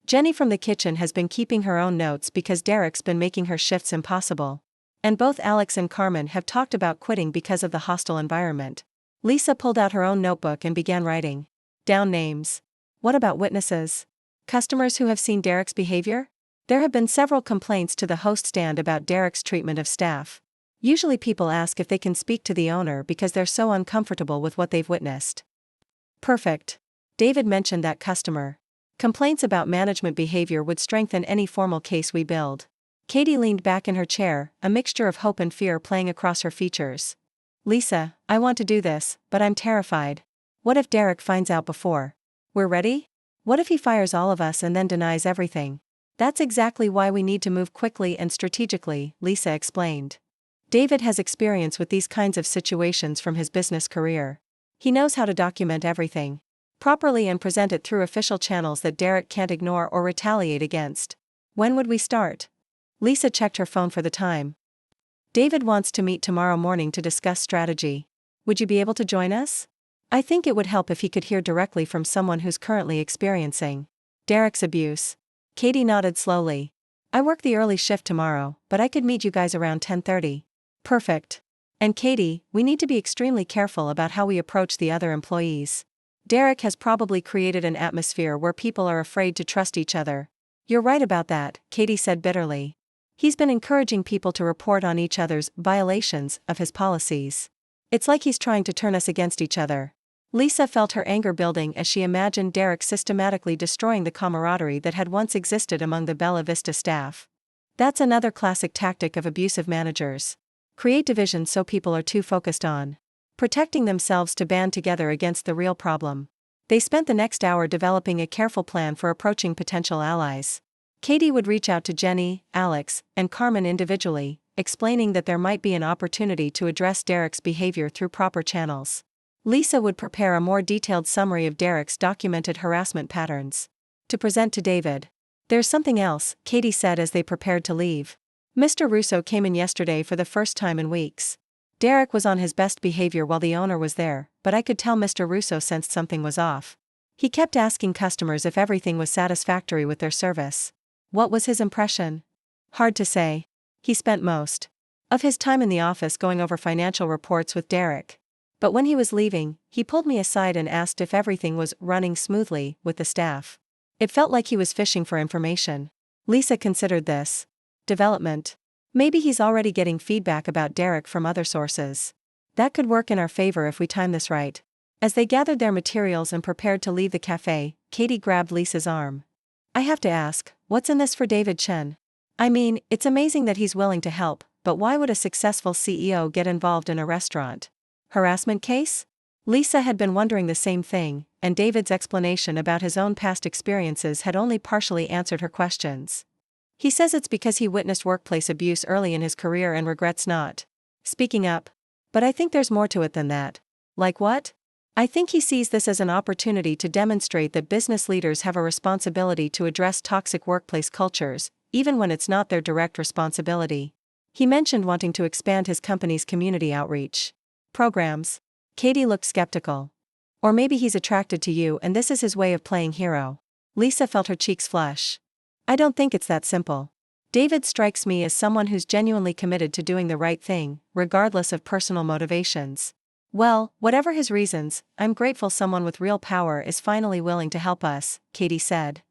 A: Jenny from the kitchen has been keeping her own notes because Derek's been making her shifts impossible. And both Alex and Carmen have talked about quitting because of the hostile environment. Lisa pulled out her own notebook and began writing down names. What about witnesses? Customers who have seen Derek's behavior? There have been several complaints to the host stand about Derek's treatment of staff. Usually people ask if they can speak to the owner because they're so uncomfortable with what they've witnessed. Perfect. David mentioned that customer. Complaints about management behavior would strengthen any formal case we build. Katie leaned back in her chair, a mixture of hope and fear playing across her features. Lisa, I want to do this, but I'm terrified. What if Derek finds out before we're ready? What if he fires all of us and then denies everything? That's exactly why we need to move quickly and strategically, Lisa explained. David has experience with these kinds of situations from his business career. He knows how to document everything properly and present it through official channels that Derek can't ignore or retaliate against. When would we start? Lisa checked her phone for the time. David wants to meet tomorrow morning to discuss strategy. Would you be able to join us? I think it would help if he could hear directly from someone who's currently experiencing Derek's abuse. Katie nodded slowly. I work the early shift tomorrow, but I could meet you guys around 10:30. Perfect. And Katie, we need to be extremely careful about how we approach the other employees. Derek has probably created an atmosphere where people are afraid to trust each other. You're right about that, Katie said bitterly. He's been encouraging people to report on each other's violations of his policies. It's like he's trying to turn us against each other. Lisa felt her anger building as she imagined Derek systematically destroying the camaraderie that had once existed among the Bella Vista staff. That's another classic tactic of abusive managers. Create division so people are too focused on protecting themselves to band together against the real problem. They spent the next hour developing a careful plan for approaching potential allies. Katie would reach out to Jenny, Alex, and Carmen individually, explaining that there might be an opportunity to address Derek's behavior through proper channels. Lisa would prepare a more detailed summary of Derek's documented harassment patterns to present to David. There's something else, Katie said as they prepared to leave. Mr. Russo came in yesterday for the first time in weeks. Derek was on his best behavior while the owner was there, but I could tell Mr. Russo sensed something was off. He kept asking customers if everything was satisfactory with their service. What was his impression? Hard to say. He spent most of his time in the office going over financial reports with Derek. But when he was leaving, he pulled me aside and asked if everything was running smoothly with the staff. It felt like he was fishing for information. Lisa considered this development. Maybe he's already getting feedback about Derek from other sources. That could work in our favor if we time this right. As they gathered their materials and prepared to leave the cafe, Katie grabbed Lisa's arm. I have to ask, what's in this for David Chen? I mean, it's amazing that he's willing to help, but why would a successful CEO get involved in a restaurant harassment case? Lisa had been wondering the same thing, and David's explanation about his own past experiences had only partially answered her questions. He says it's because he witnessed workplace abuse early in his career and regrets not speaking up. But I think there's more to it than that. Like what? I think he sees this as an opportunity to demonstrate that business leaders have a responsibility to address toxic workplace cultures, even when it's not their direct responsibility. He mentioned wanting to expand his company's community outreach programs. Katie looked skeptical. Or maybe he's attracted to you and this is his way of playing hero. Lisa felt her cheeks flush. I don't think it's that simple. David strikes me as someone who's genuinely committed to doing the right thing, regardless of personal motivations. Well, whatever his reasons, I'm grateful someone with real power is finally willing to help us, Katie said.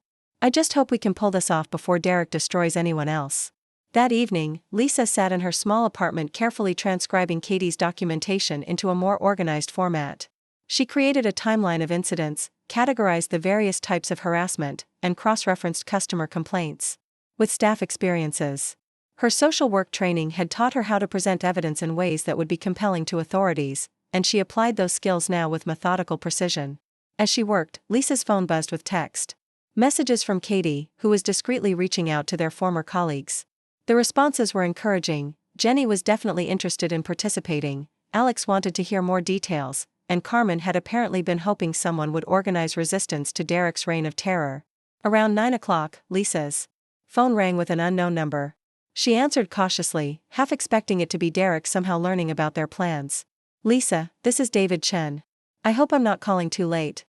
A: I just hope we can pull this off before Derek destroys anyone else. That evening, Lisa sat in her small apartment carefully transcribing Katie's documentation into a more organized format. She created a timeline of incidents, categorized the various types of harassment, and cross-referenced customer complaints with staff experiences. Her social work training had taught her how to present evidence in ways that would be compelling to authorities, and she applied those skills now with methodical precision. As she worked, Lisa's phone buzzed with text messages from Katie, who was discreetly reaching out to their former colleagues. The responses were encouraging. Jenny was definitely interested in participating, Alex wanted to hear more details, and Carmen had apparently been hoping someone would organize resistance to Derek's reign of terror. Around 9 o'clock, Lisa's phone rang with an unknown number. She answered cautiously, half expecting it to be Derek somehow learning about their plans. Lisa, this is David Chen. I hope I'm not calling too late.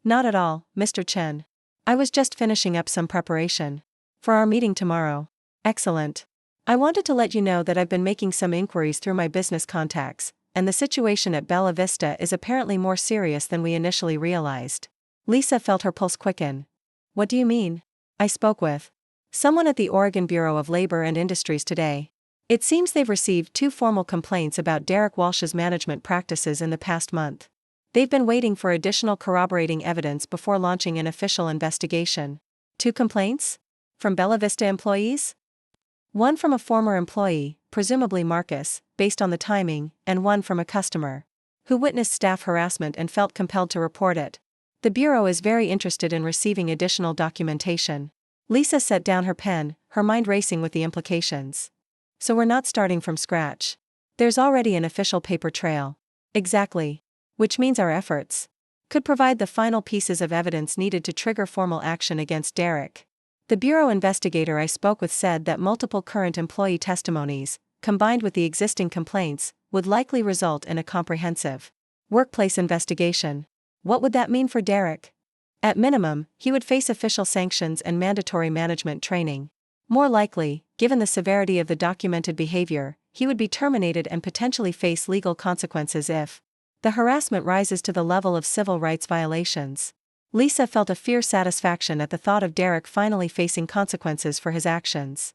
A: Not at all, Mr. Chen. I was just finishing up some preparation for our meeting tomorrow. Excellent. I wanted to let you know that I've been making some inquiries through my business contacts, and the situation at Bella Vista is apparently more serious than we initially realized. Lisa felt her pulse quicken. What do you mean? I spoke with someone at the Oregon Bureau of Labor and Industries today. It seems they've received 2 formal complaints about Derek Walsh's management practices in the past month. They've been waiting for additional corroborating evidence before launching an official investigation. 2 complaints? From Bella Vista employees? One from a former employee, presumably Marcus, based on the timing, and one from a customer who witnessed staff harassment and felt compelled to report it. The Bureau is very interested in receiving additional documentation. Lisa set down her pen, her mind racing with the implications. So we're not starting from scratch. There's already an official paper trail. Exactly. Which means our efforts could provide the final pieces of evidence needed to trigger formal action against Derek. The Bureau investigator I spoke with said that multiple current employee testimonies, combined with the existing complaints, would likely result in a comprehensive workplace investigation. What would that mean for Derek? At minimum, he would face official sanctions and mandatory management training. More likely, given the severity of the documented behavior, he would be terminated and potentially face legal consequences if the harassment rises to the level of civil rights violations. Lisa felt a fierce satisfaction at the thought of Derek finally facing consequences for his actions.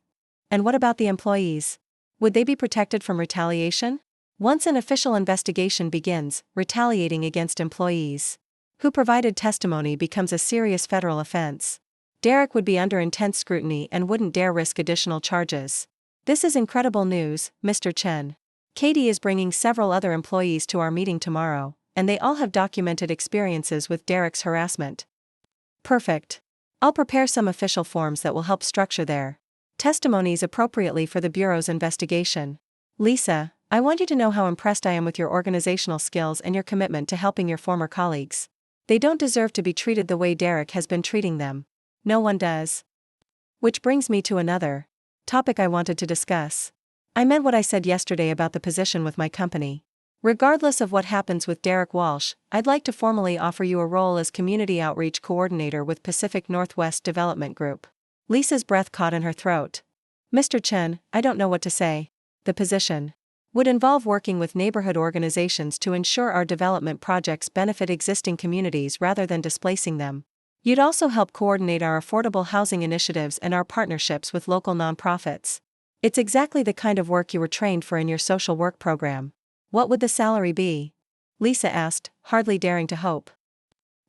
A: And what about the employees? Would they be protected from retaliation? Once an official investigation begins, retaliating against employees who provided testimony becomes a serious federal offense. Derek would be under intense scrutiny and wouldn't dare risk additional charges. This is incredible news, Mr. Chen. Katie is bringing several other employees to our meeting tomorrow, and they all have documented experiences with Derek's harassment. Perfect. I'll prepare some official forms that will help structure their testimonies appropriately for the Bureau's investigation. Lisa, I want you to know how impressed I am with your organizational skills and your commitment to helping your former colleagues. They don't deserve to be treated the way Derek has been treating them. No one does. Which brings me to another topic I wanted to discuss. I meant what I said yesterday about the position with my company. Regardless of what happens with Derek Walsh, I'd like to formally offer you a role as Community Outreach Coordinator with Pacific Northwest Development Group. Lisa's breath caught in her throat. Mr. Chen, I don't know what to say. The position would involve working with neighborhood organizations to ensure our development projects benefit existing communities rather than displacing them. You'd also help coordinate our affordable housing initiatives and our partnerships with local nonprofits. It's exactly the kind of work you were trained for in your social work program. What would the salary be? Lisa asked, hardly daring to hope.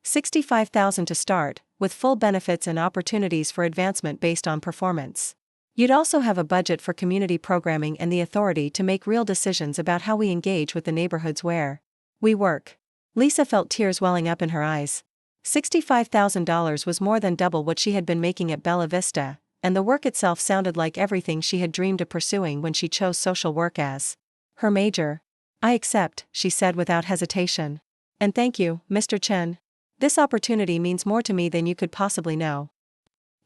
A: $65,000 to start, with full benefits and opportunities for advancement based on performance. You'd also have a budget for community programming and the authority to make real decisions about how we engage with the neighborhoods where we work. Lisa felt tears welling up in her eyes. $65,000 was more than double what she had been making at Bella Vista, and the work itself sounded like everything she had dreamed of pursuing when she chose social work as her major. I accept, she said without hesitation. And thank you, Mr. Chen. This opportunity means more to me than you could possibly know.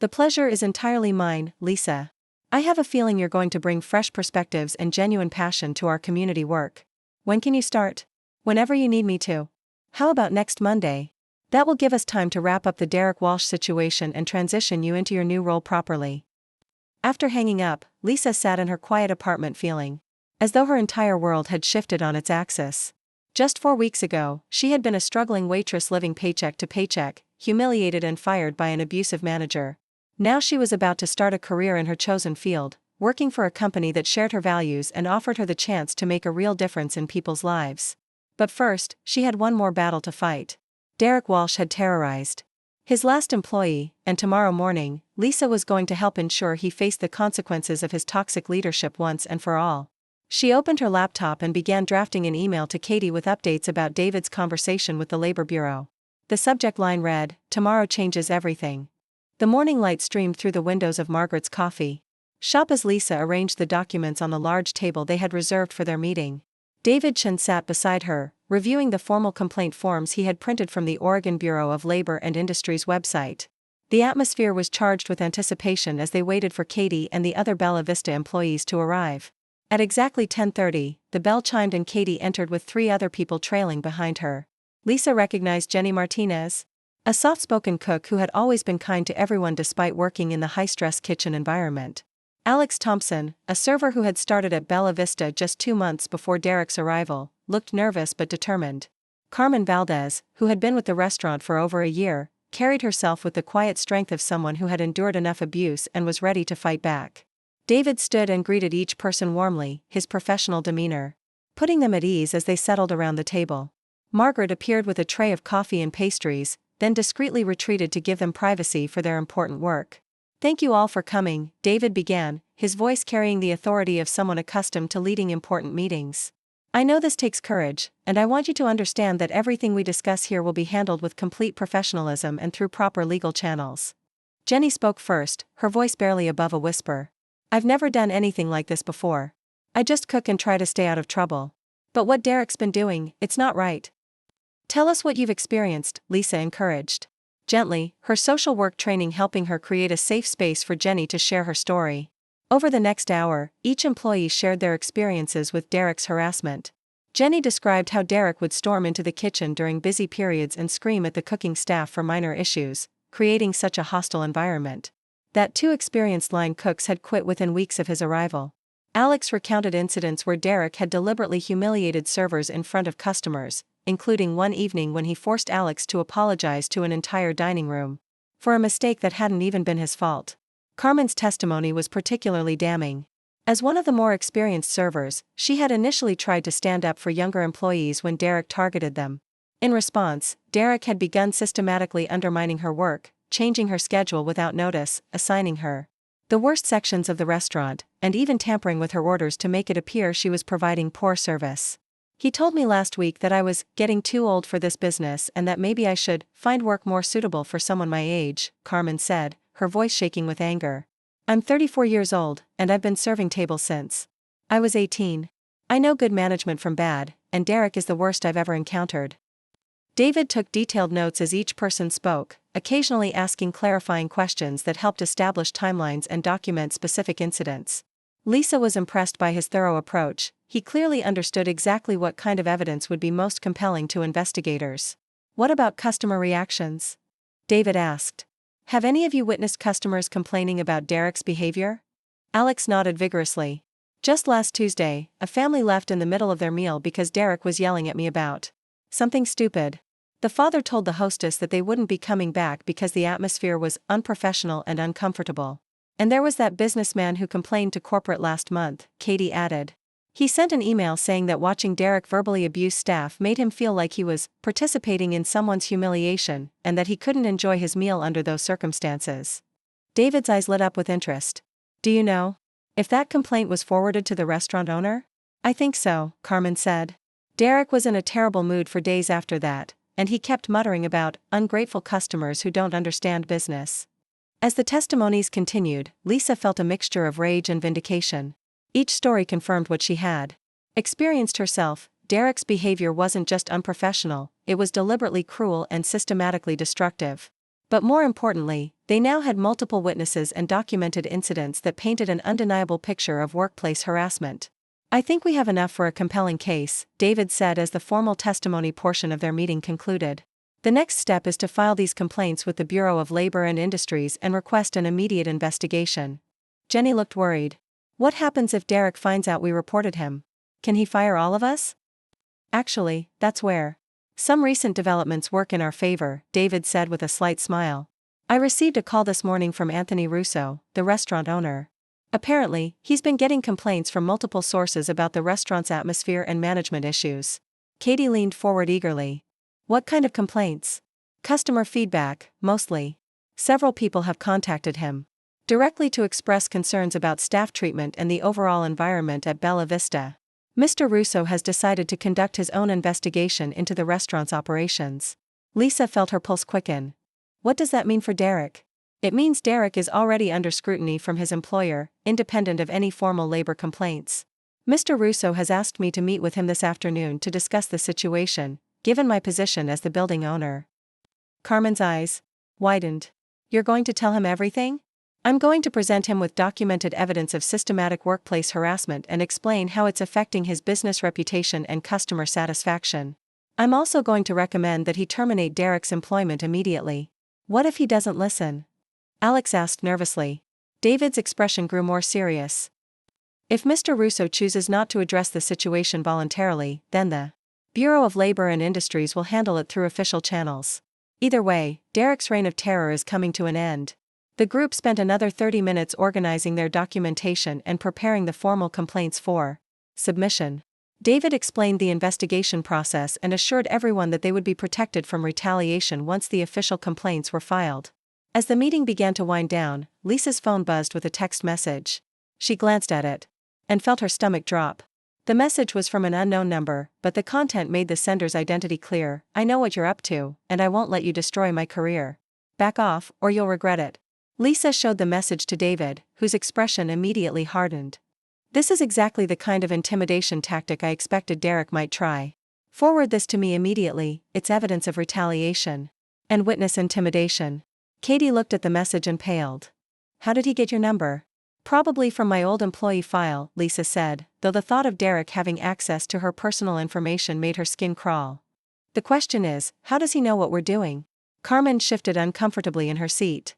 A: The pleasure is entirely mine, Lisa. I have a feeling you're going to bring fresh perspectives and genuine passion to our community work. When can you start? Whenever you need me to. How about next Monday? That will give us time to wrap up the Derek Walsh situation and transition you into your new role properly. After hanging up, Lisa sat in her quiet apartment feeling as though her entire world had shifted on its axis. Just 4 weeks ago, she had been a struggling waitress living paycheck to paycheck, humiliated and fired by an abusive manager. Now she was about to start a career in her chosen field, working for a company that shared her values and offered her the chance to make a real difference in people's lives. But first, she had one more battle to fight. Derek Walsh had terrorized his last employee, and tomorrow morning, Lisa was going to help ensure he faced the consequences of his toxic leadership once and for all. She opened her laptop and began drafting an email to Katie with updates about David's conversation with the Labor Bureau. The subject line read, "Tomorrow changes everything." The morning light streamed through the windows of Margaret's coffee shop as Lisa arranged the documents on the large table they had reserved for their meeting. David Chen sat beside her, reviewing the formal complaint forms he had printed from the Oregon Bureau of Labor and Industry's website. The atmosphere was charged with anticipation as they waited for Katie and the other Bella Vista employees to arrive. At exactly 10:30, the bell chimed and Katie entered with 3 other people trailing behind her. Lisa recognized Jenny Martinez, a soft-spoken cook who had always been kind to everyone despite working in the high-stress kitchen environment. Alex Thompson, a server who had started at Bella Vista just 2 months before Derek's arrival, looked nervous but determined. Carmen Valdez, who had been with the restaurant for over a year, carried herself with the quiet strength of someone who had endured enough abuse and was ready to fight back. David stood and greeted each person warmly, his professional demeanor putting them at ease as they settled around the table. Margaret appeared with a tray of coffee and pastries, then discreetly retreated to give them privacy for their important work. "Thank you all for coming," David began, his voice carrying the authority of someone accustomed to leading important meetings. "I know this takes courage, and I want you to understand that everything we discuss here will be handled with complete professionalism and through proper legal channels." Jenny spoke first, her voice barely above a whisper. "I've never done anything like this before. I just cook and try to stay out of trouble. But what Derek's been doing, it's not right." "Tell us what you've experienced," Lisa encouraged. Gently, her social work training helping her create a safe space for Jenny to share her story. Over the next hour, each employee shared their experiences with Derek's harassment. Jenny described how Derek would storm into the kitchen during busy periods and scream at the cooking staff for minor issues, creating such a hostile environment that 2 experienced line cooks had quit within weeks of his arrival. Alex recounted incidents where Derek had deliberately humiliated servers in front of customers, including one evening when he forced Alex to apologize to an entire dining room for a mistake that hadn't even been his fault. Carmen's testimony was particularly damning. As one of the more experienced servers, she had initially tried to stand up for younger employees when Derek targeted them. In response, Derek had begun systematically undermining her work, changing her schedule without notice, assigning her the worst sections of the restaurant, and even tampering with her orders to make it appear she was providing poor service. "He told me last week that I was getting too old for this business and that maybe I should find work more suitable for someone my age," Carmen said, her voice shaking with anger. "I'm 34 years old, and I've been serving tables since I was 18. I know good management from bad, and Derek is the worst I've ever encountered." David took detailed notes as each person spoke, occasionally asking clarifying questions that helped establish timelines and document specific incidents. Lisa was impressed by his thorough approach. He clearly understood exactly what kind of evidence would be most compelling to investigators. "What about customer reactions?" David asked. "Have any of you witnessed customers complaining about Derek's behavior?" Alex nodded vigorously. "Just last Tuesday, a family left in the middle of their meal because Derek was yelling at me about something stupid. The father told the hostess that they wouldn't be coming back because the atmosphere was unprofessional and uncomfortable. And there was that businessman who complained to corporate last month," Katie added. "He sent an email saying that watching Derek verbally abuse staff made him feel like he was participating in someone's humiliation and that he couldn't enjoy his meal under those circumstances." David's eyes lit up with interest. "Do you know if that complaint was forwarded to the restaurant owner?" "I think so," Carmen said. "Derek was in a terrible mood for days after that, and he kept muttering about ungrateful customers who don't understand business." As the testimonies continued, Lisa felt a mixture of rage and vindication. Each story confirmed what she had experienced herself. Derek's behavior wasn't just unprofessional, it was deliberately cruel and systematically destructive. But more importantly, they now had multiple witnesses and documented incidents that painted an undeniable picture of workplace harassment. "I think we have enough for a compelling case," David said as the formal testimony portion of their meeting concluded. "The next step is to file these complaints with the Bureau of Labor and Industries and request an immediate investigation." Jenny looked worried. "What happens if Derek finds out we reported him? Can he fire all of us?" "Actually, that's where some recent developments work in our favor," David said with a slight smile. "I received a call this morning from Anthony Russo, the restaurant owner. Apparently, he's been getting complaints from multiple sources about the restaurant's atmosphere and management issues." Katie leaned forward eagerly. "What kind of complaints?" "Customer feedback, mostly. Several people have contacted him directly to express concerns about staff treatment and the overall environment at Bella Vista. Mr. Russo has decided to conduct his own investigation into the restaurant's operations." Lisa felt her pulse quicken. "What does that mean for Derek?" "It means Derek is already under scrutiny from his employer, independent of any formal labor complaints. Mr. Russo has asked me to meet with him this afternoon to discuss the situation, given my position as the building owner." Carmen's eyes widened. "You're going to tell him everything?" "I'm going to present him with documented evidence of systematic workplace harassment and explain how it's affecting his business reputation and customer satisfaction. I'm also going to recommend that he terminate Derek's employment immediately." "What if he doesn't listen?" Alex asked nervously. David's expression grew more serious. "If Mr. Russo chooses not to address the situation voluntarily, then the Bureau of Labor and Industries will handle it through official channels. Either way, Derek's reign of terror is coming to an end." The group spent another 30 minutes organizing their documentation and preparing the formal complaints for submission. David explained the investigation process and assured everyone that they would be protected from retaliation once the official complaints were filed. As the meeting began to wind down, Lisa's phone buzzed with a text message. She glanced at it and felt her stomach drop. The message was from an unknown number, but the content made the sender's identity clear. "I know what you're up to, and I won't let you destroy my career. Back off, or you'll regret it." Lisa showed the message to David, whose expression immediately hardened. "This is exactly the kind of intimidation tactic I expected Derek might try. Forward this to me immediately, it's evidence of retaliation and witness intimidation." Katie looked at the message and paled. "How did he get your number?" "Probably from my old employee file," Lisa said, though the thought of Derek having access to her personal information made her skin crawl. "The question is, how does he know what we're doing?" Carmen shifted uncomfortably in her seat.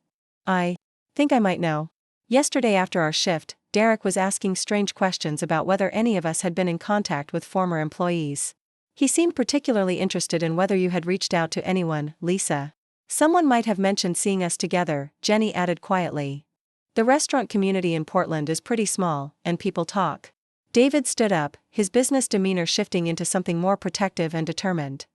A: "I think I might know. Yesterday after our shift, Derek was asking strange questions about whether any of us had been in contact with former employees. He seemed particularly interested in whether you had reached out to anyone, Lisa. Someone might have mentioned seeing us together," Jenny added quietly. "The restaurant community in Portland is pretty small, and people talk." David stood up, his business demeanor shifting into something more protective and determined.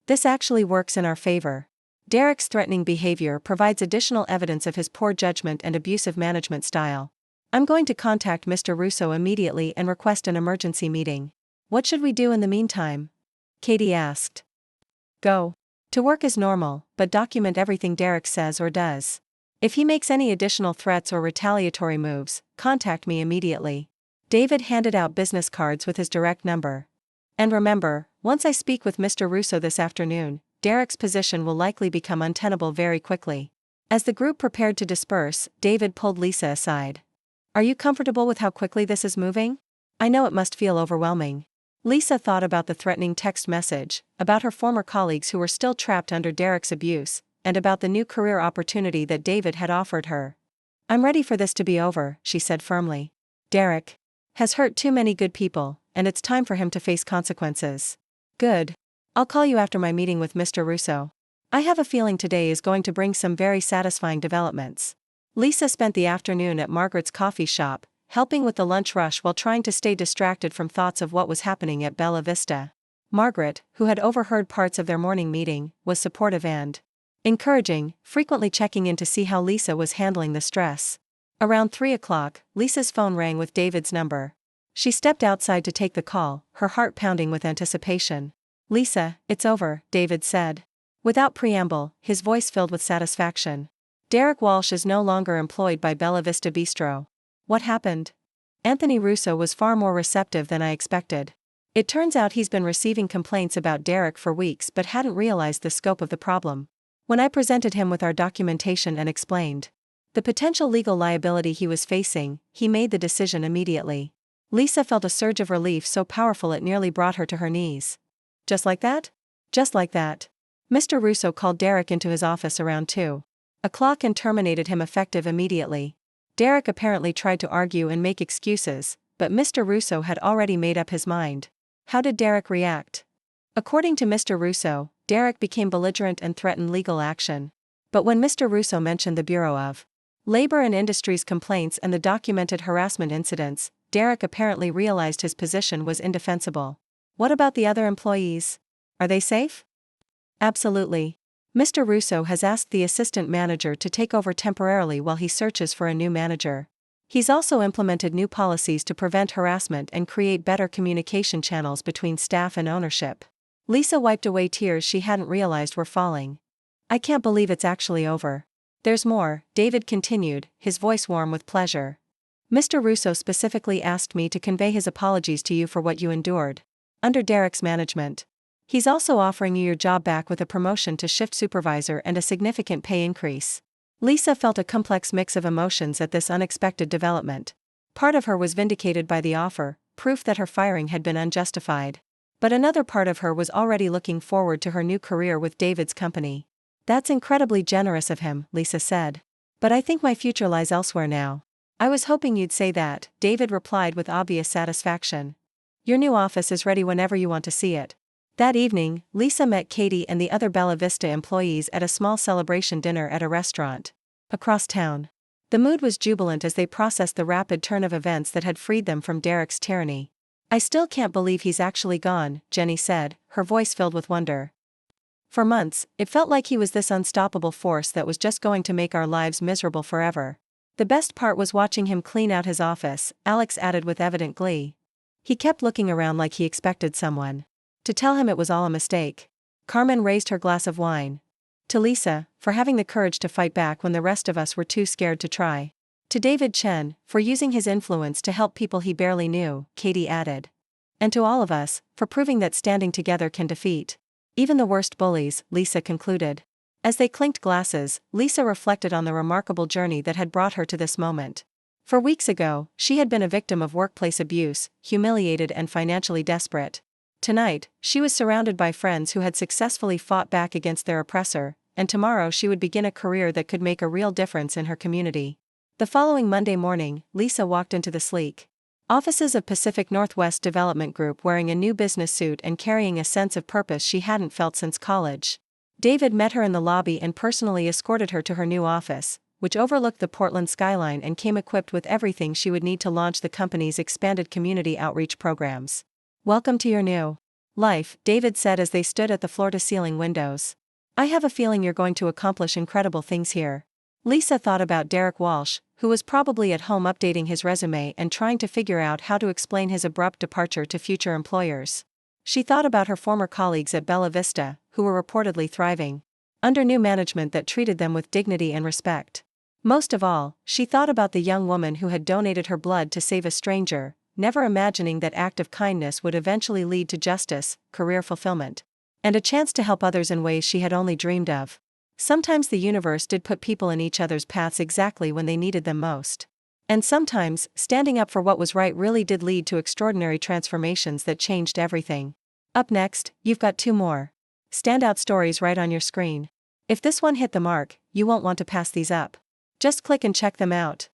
A: "This actually works in our favor. Derek's threatening behavior provides additional evidence of his poor judgment and abusive management style. I'm going to contact Mr. Russo immediately and request an emergency meeting." "What should we do in the meantime?" Katie asked. "Go to work as normal, but document everything Derek says or does. If he makes any additional threats or retaliatory moves, contact me immediately." David handed out business cards with his direct number. "And remember, once I speak with Mr. Russo this afternoon, Derek's position will likely become untenable very quickly." As the group prepared to disperse, David pulled Lisa aside. "Are you comfortable with how quickly this is moving? I know it must feel overwhelming." Lisa thought about the threatening text message, about her former colleagues who were still trapped under Derek's abuse, and about the new career opportunity that David had offered her. "I'm ready for this to be over," she said firmly. "Derek has hurt too many good people, and it's time for him to face consequences." "Good. I'll call you after my meeting with Mr. Russo. I have a feeling today is going to bring some very satisfying developments." Lisa spent the afternoon at Margaret's coffee shop, helping with the lunch rush while trying to stay distracted from thoughts of what was happening at Bella Vista. Margaret, who had overheard parts of their morning meeting, was supportive and encouraging, frequently checking in to see how Lisa was handling the stress. Around 3 o'clock, Lisa's phone rang with David's number. She stepped outside to take the call, her heart pounding with anticipation. "Lisa, it's over," David said. Without preamble, his voice filled with satisfaction. "Derek Walsh is no longer employed by Bella Vista Bistro." "What happened?" Anthony Russo was far more receptive than I expected. It turns out he's been receiving complaints about Derek for weeks but hadn't realized the scope of the problem. When I presented him with our documentation and explained the potential legal liability he was facing, he made the decision immediately. Lisa felt a surge of relief so powerful it nearly brought her to her knees. Just like that? Just like that. Mr. Russo called Derek into his office around 2 o'clock and terminated him effective immediately. Derek apparently tried to argue and make excuses, but Mr. Russo had already made up his mind. How did Derek react? According to Mr. Russo, Derek became belligerent and threatened legal action. But when Mr. Russo mentioned the Bureau of Labor and Industries complaints and the documented harassment incidents, Derek apparently realized his position was indefensible. What about the other employees? Are they safe? Absolutely. Mr. Russo has asked the assistant manager to take over temporarily while he searches for a new manager. He's also implemented new policies to prevent harassment and create better communication channels between staff and ownership. Lisa wiped away tears she hadn't realized were falling. I can't believe it's actually over. There's more, David continued, his voice warm with pleasure. Mr. Russo specifically asked me to convey his apologies to you for what you endured under Derek's management. He's also offering you your job back with a promotion to shift supervisor and a significant pay increase. Lisa felt a complex mix of emotions at this unexpected development. Part of her was vindicated by the offer, proof that her firing had been unjustified. But another part of her was already looking forward to her new career with David's company. That's incredibly generous of him, Lisa said. But I think my future lies elsewhere now. I was hoping you'd say that, David replied with obvious satisfaction. Your new office is ready whenever you want to see it. That evening, Lisa met Katie and the other Bella Vista employees at a small celebration dinner at a restaurant across town. The mood was jubilant as they processed the rapid turn of events that had freed them from Derek's tyranny. I still can't believe he's actually gone, Jenny said, her voice filled with wonder. For months, it felt like he was this unstoppable force that was just going to make our lives miserable forever. The best part was watching him clean out his office, Alex added with evident glee. He kept looking around like he expected someone to tell him it was all a mistake. Carmen raised her glass of wine. To Lisa, for having the courage to fight back when the rest of us were too scared to try. To David Chen, for using his influence to help people he barely knew, Katie added. And to all of us, for proving that standing together can defeat even the worst bullies, Lisa concluded. As they clinked glasses, Lisa reflected on the remarkable journey that had brought her to this moment. For weeks ago, she had been a victim of workplace abuse, humiliated and financially desperate. Tonight, she was surrounded by friends who had successfully fought back against their oppressor, and tomorrow she would begin a career that could make a real difference in her community. The following Monday morning, Lisa walked into the sleek offices of Pacific Northwest Development Group wearing a new business suit and carrying a sense of purpose she hadn't felt since college. David met her in the lobby and personally escorted her to her new office, which overlooked the Portland skyline and came equipped with everything she would need to launch the company's expanded community outreach programs. Welcome to your new life, David said as they stood at the floor-to-ceiling windows. I have a feeling you're going to accomplish incredible things here. Lisa thought about Derek Walsh, who was probably at home updating his resume and trying to figure out how to explain his abrupt departure to future employers. She thought about her former colleagues at Bella Vista, who were reportedly thriving under new management that treated them with dignity and respect. Most of all, she thought about the young woman who had donated her blood to save a stranger, never imagining that act of kindness would eventually lead to justice, career fulfillment, and a chance to help others in ways she had only dreamed of. Sometimes the universe did put people in each other's paths exactly when they needed them most. And sometimes, standing up for what was right really did lead to extraordinary transformations that changed everything. Up next, you've got 2 more standout stories right on your screen. If this one hit the mark, you won't want to pass these up. Just click and check them out.